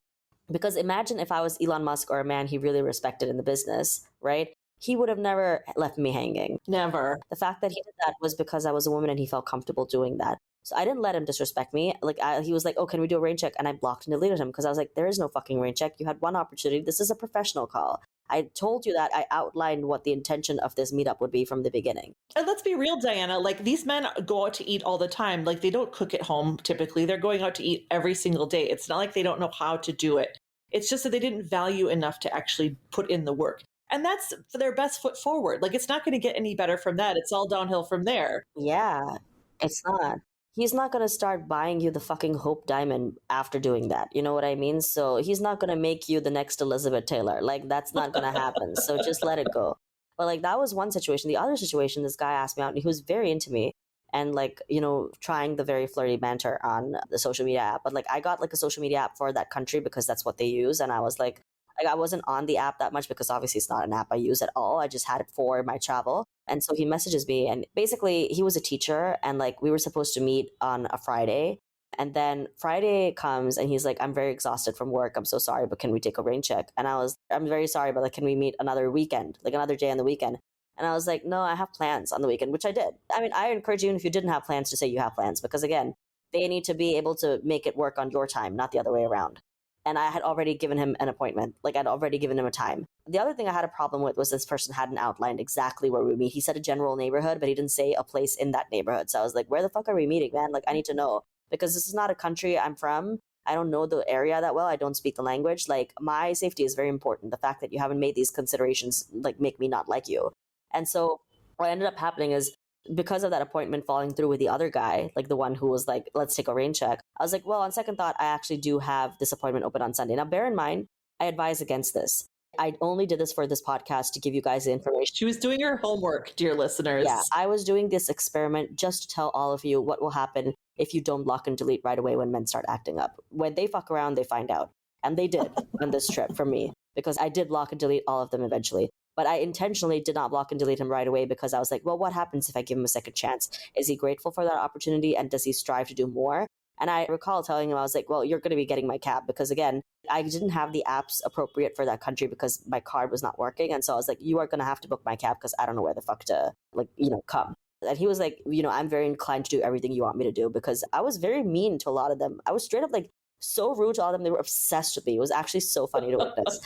Speaker 1: Because imagine if I was Elon Musk or a man he really respected in the business, right? He would have never left me hanging.
Speaker 2: Never.
Speaker 1: The fact that he did that was because I was a woman and he felt comfortable doing that. So I didn't let him disrespect me. Like he was like, oh, can we do a rain check? And I blocked and deleted him because I was like, there is no fucking rain check. You had one opportunity. This is a professional call. I told you that. I outlined what the intention of this meetup would be from the beginning.
Speaker 2: And let's be real, Diana, like these men go out to eat all the time. Like they don't cook at home typically. They're going out to eat every single day. It's not like they don't know how to do it. It's just that they didn't value enough to actually put in the work. And that's their best foot forward. Like it's not going to get any better from that. It's all downhill from there.
Speaker 1: Yeah, it's not. He's not going to start buying you the fucking Hope Diamond after doing that. You know what I mean? So he's not going to make you the next Elizabeth Taylor. Like that's not going to happen. So just let it go. But like that was one situation. The other situation, this guy asked me out and he was very into me and like, trying the very flirty banter on the social media app. But like I got like a social media app for that country because that's what they use. And I was like I wasn't on the app that much because obviously it's not an app I use at all. I just had it for my travel. And so he messages me and basically he was a teacher and like we were supposed to meet on a Friday. And then Friday comes and he's like, I'm very exhausted from work. I'm so sorry, but can we take a rain check? And I'm very sorry, but like, can we meet another weekend, like another day on the weekend? And I was like, no, I have plans on the weekend, which I did. I mean, I encourage you, even if you didn't have plans, to say you have plans, because again, they need to be able to make it work on your time, not the other way around. And I had already given him an appointment. Like I'd already given him a time. The other thing I had a problem with was this person hadn't outlined exactly where we would meet. He said a general neighborhood, but he didn't say a place in that neighborhood. So I was like, where the fuck are we meeting, man? Like I need to know, because this is not a country I'm from. I don't know the area that well. I don't speak the language. Like my safety is very important. The fact that you haven't made these considerations like make me not like you. And so what ended up happening is, because of that appointment falling through with the other guy, like the one who was like, let's take a rain check, I was like, well, on second thought, I actually do have this appointment open on Sunday. Now, bear in mind, I advise against this. I only did this for this podcast to give you guys the information.
Speaker 2: She was doing her homework, dear listeners.
Speaker 1: Yeah, I was doing this experiment just to tell all of you what will happen if you don't block and delete right away when men start acting up. When they fuck around, they find out. And they did on this trip for me, because I did block and delete all of them eventually. But I intentionally did not block and delete him right away, because I was like, well, what happens if I give him a second chance? Is he grateful for that opportunity, and does he strive to do more? And I recall telling him, I was like, well, you're going to be getting my cab, because again, I didn't have the apps appropriate for that country because my card was not working. And so I was like, you are going to have to book my cab because I don't know where the fuck to, like, come. And he was like, I'm very inclined to do everything you want me to do, because I was very mean to a lot of them. I was straight up like so rude to all of them. They were obsessed with me. It was actually so funny to witness.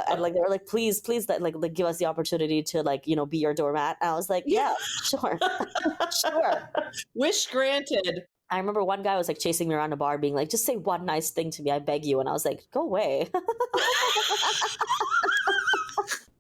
Speaker 1: And like they were like, please, like give us the opportunity to be your doormat. And I was like, yeah, sure, sure.
Speaker 2: Wish granted.
Speaker 1: I remember one guy was like chasing me around a bar, being like, just say one nice thing to me, I beg you. And I was like, go away.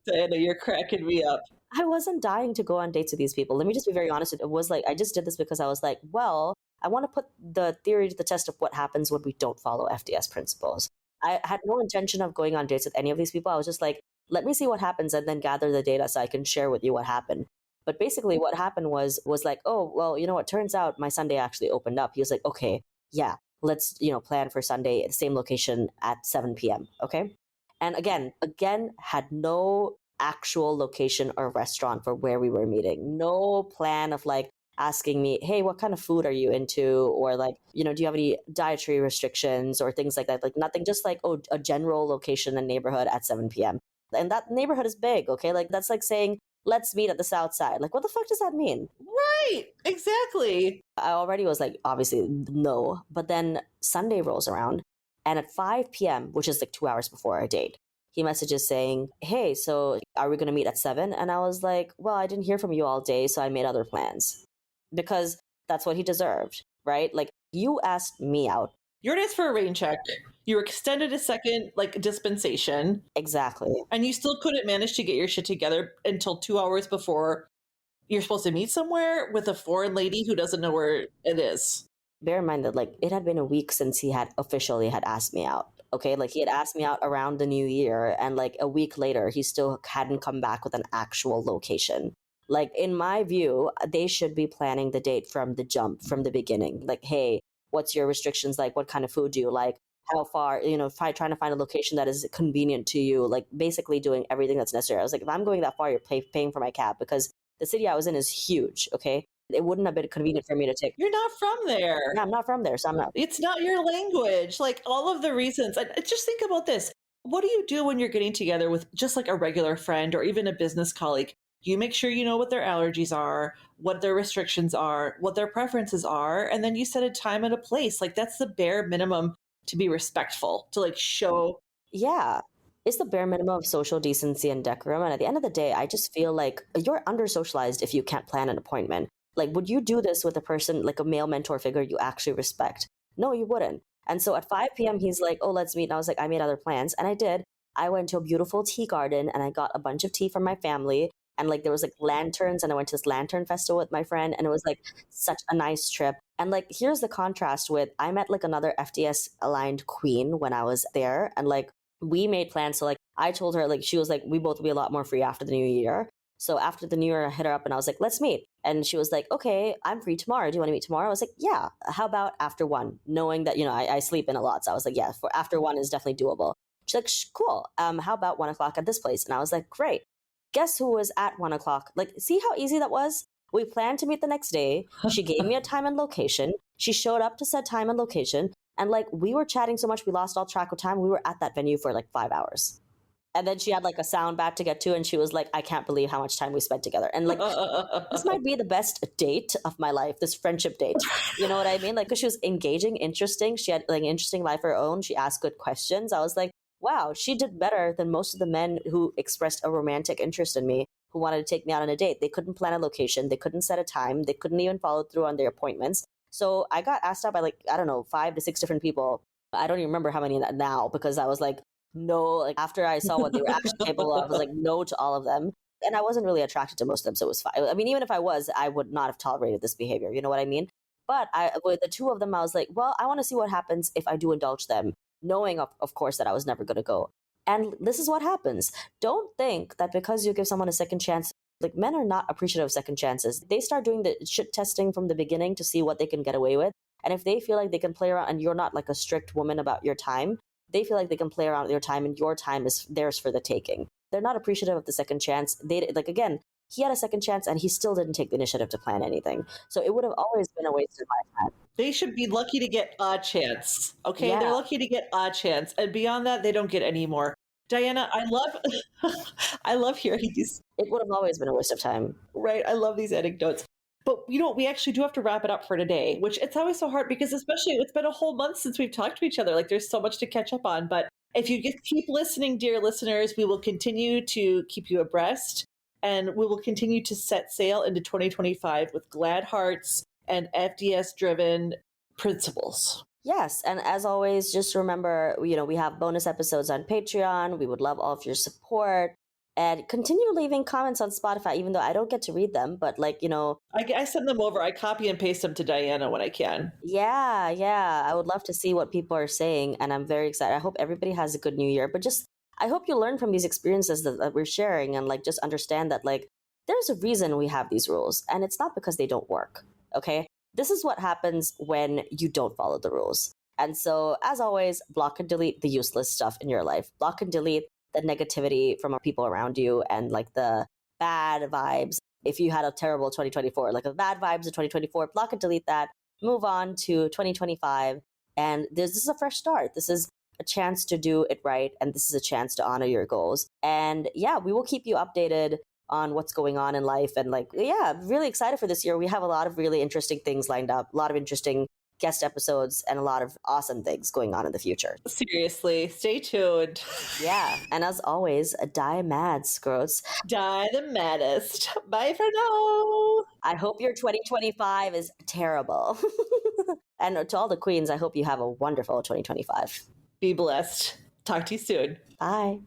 Speaker 2: Diana, you're cracking me up.
Speaker 1: I wasn't dying to go on dates with these people. Let me just be very honest. It was like, I just did this because I was like, well, I want to put the theory to the test of what happens when we don't follow FDS principles. I had no intention of going on dates with any of these people. I was just like, let me see what happens and then gather the data so I can share with you what happened. But basically what happened was like, oh, well, you know what? Turns out my Sunday actually opened up. He was like, okay, yeah, let's, plan for Sunday at the same location at 7 p.m. Okay. And again, had no actual location or restaurant for where we were meeting. No plan of like asking me, hey, what kind of food are you into? Or like, do you have any dietary restrictions or things like that? Like nothing, just like, oh, a general location and neighborhood at 7 p.m. And that neighborhood is big, okay? Like that's like saying, let's meet at the South Side. Like, what the fuck does that mean?
Speaker 2: Right, exactly.
Speaker 1: I already was like, obviously, no. But then Sunday rolls around, and at 5 p.m., which is like 2 hours before our date, he messages saying, hey, so are we going to meet at 7? And I was like, well, I didn't hear from you all day, so I made other plans. Because that's what he deserved, right? Like, you asked me out.
Speaker 2: You asked for a rain check. You were extended a second, like, dispensation.
Speaker 1: Exactly.
Speaker 2: And you still couldn't manage to get your shit together until 2 hours before you're supposed to meet somewhere with a foreign lady who doesn't know where it is.
Speaker 1: Bear in mind that, like, it had been a week since he had officially had asked me out. Okay, like he had asked me out around the new year, and like a week later, he still hadn't come back with an actual location. Like, in my view, they should be planning the date from the jump, from the beginning. Like, hey, what's your restrictions like? What kind of food do you like? How far, trying to find a location that is convenient to you, like basically doing everything that's necessary. I was like, if I'm going that far, you're paying for my cab, because the city I was in is huge, okay? It wouldn't have been convenient for me to take.
Speaker 2: You're not from there.
Speaker 1: Yeah, I'm not from there, so I'm not.
Speaker 2: It's not your language. Like, all of the reasons. And just think about this. What do you do when you're getting together with just like a regular friend or even a business colleague? You make sure you know what their allergies are, what their restrictions are, what their preferences are, and then you set a time and a place. Like, that's the bare minimum to be respectful, to like show.
Speaker 1: Yeah. It's the bare minimum of social decency and decorum. And at the end of the day, I just feel like you're under socialized if you can't plan an appointment. Like, would you do this with a person, like a male mentor figure you actually respect? No, you wouldn't. And so at 5 p.m., he's like, oh, let's meet. And I was like, I made other plans. And I did. I went to a beautiful tea garden and I got a bunch of tea from my family. And like, there was like lanterns, and I went to this lantern festival with my friend, and it was like such a nice trip. And like, here's the contrast with, I met like another FDS aligned queen when I was there. And like, we made plans. So like, I told her, like, she was like, we both will be a lot more free after the new year. So after the new year, I hit her up and I was like, let's meet. And she was like, okay, I'm free tomorrow. Do you want to meet tomorrow? I was like, yeah. How about after 1? Knowing that, I sleep in a lot. So I was like, yeah, for after 1 is definitely doable. She's like, cool. How about 1 o'clock at this place? And I was like, great. Guess who was at 1 o'clock? Like, see how easy that was? We planned to meet the next day. She gave me a time and location. She showed up to set time and location. And like we were chatting so much, we lost all track of time. We were at that venue for like 5 hours. And then she had like a sound bath to get to, and she was like, I can't believe how much time we spent together. And like, this might be the best date of my life, this friendship date. You know what I mean? Like, because she was engaging, interesting. She had like an interesting life of her own. She asked good questions. I was like, wow, she did better than most of the men who expressed a romantic interest in me, who wanted to take me out on a date. They couldn't plan a location. They couldn't set a time. They couldn't even follow through on their appointments. So I got asked out by like, I don't know, 5 to 6 different people. I don't even remember how many now, because I was like, no, like after I saw what they were actually capable of, I was like, no to all of them. And I wasn't really attracted to most of them, so it was fine. I mean, even if I was, I would not have tolerated this behavior. You know what I mean? But with the two of them, I was like, well, I want to see what happens if I do indulge them, knowing, of course, that I was never going to go. And this is what happens. Don't think that because you give someone a second chance, like men are not appreciative of second chances. They start doing the shit testing from the beginning to see what they can get away with. And if they feel like they can play around and you're not like a strict woman about your time, they feel like they can play around with your time and your time is theirs for the taking. They're not appreciative of the second chance. They like, again, he had a second chance and he still didn't take the initiative to plan anything. So it would have always been a waste of my time.
Speaker 2: They should be lucky to get a chance. Okay,
Speaker 1: Yeah.
Speaker 2: they're lucky to get a chance, and beyond that, they don't get any more. Diana, I love, I love hearing these.
Speaker 1: It would have always been a waste of time.
Speaker 2: Right, I love these anecdotes. But you know, we actually do have to wrap it up for today, which it's always so hard because, especially, it's been a whole month since we've talked to each other. Like, there's so much to catch up on. But if you just keep listening, dear listeners, we will continue to keep you abreast, and we will continue to set sail into 2025 with glad hearts and FDS-driven principles.
Speaker 1: Yes, and as always, just remember, we have bonus episodes on Patreon. We would love all of your support. And continue leaving comments on Spotify, even though I don't get to read them. But
Speaker 2: I send them over. I copy and paste them to Diana when I can.
Speaker 1: Yeah. I would love to see what people are saying. And I'm very excited. I hope everybody has a good new year. But I hope you learn from these experiences that we're sharing, and like just understand that like there's a reason we have these rules. And it's not because they don't work. Okay? This is what happens when you don't follow the rules. And so, as always, block and delete the useless stuff in your life. Block and delete the negativity from people around you and like the bad vibes. If you had a terrible 2024, like the bad vibes of 2024, block and delete that. Move on to 2025. And this is a fresh start. This is a chance to do it right. And this is a chance to honor your goals. And yeah, we will keep you updated on what's going on in life. And really excited for this year. We have a lot of really interesting things lined up, a lot of interesting guest episodes, and a lot of awesome things going on in the future.
Speaker 2: Seriously, stay tuned.
Speaker 1: Yeah, and as always, die mad, Scroats.
Speaker 2: Die the maddest. Bye for now.
Speaker 1: I hope your 2025 is terrible. And to all the queens, I hope you have a wonderful 2025.
Speaker 2: Be blessed. Talk to you soon.
Speaker 1: Bye.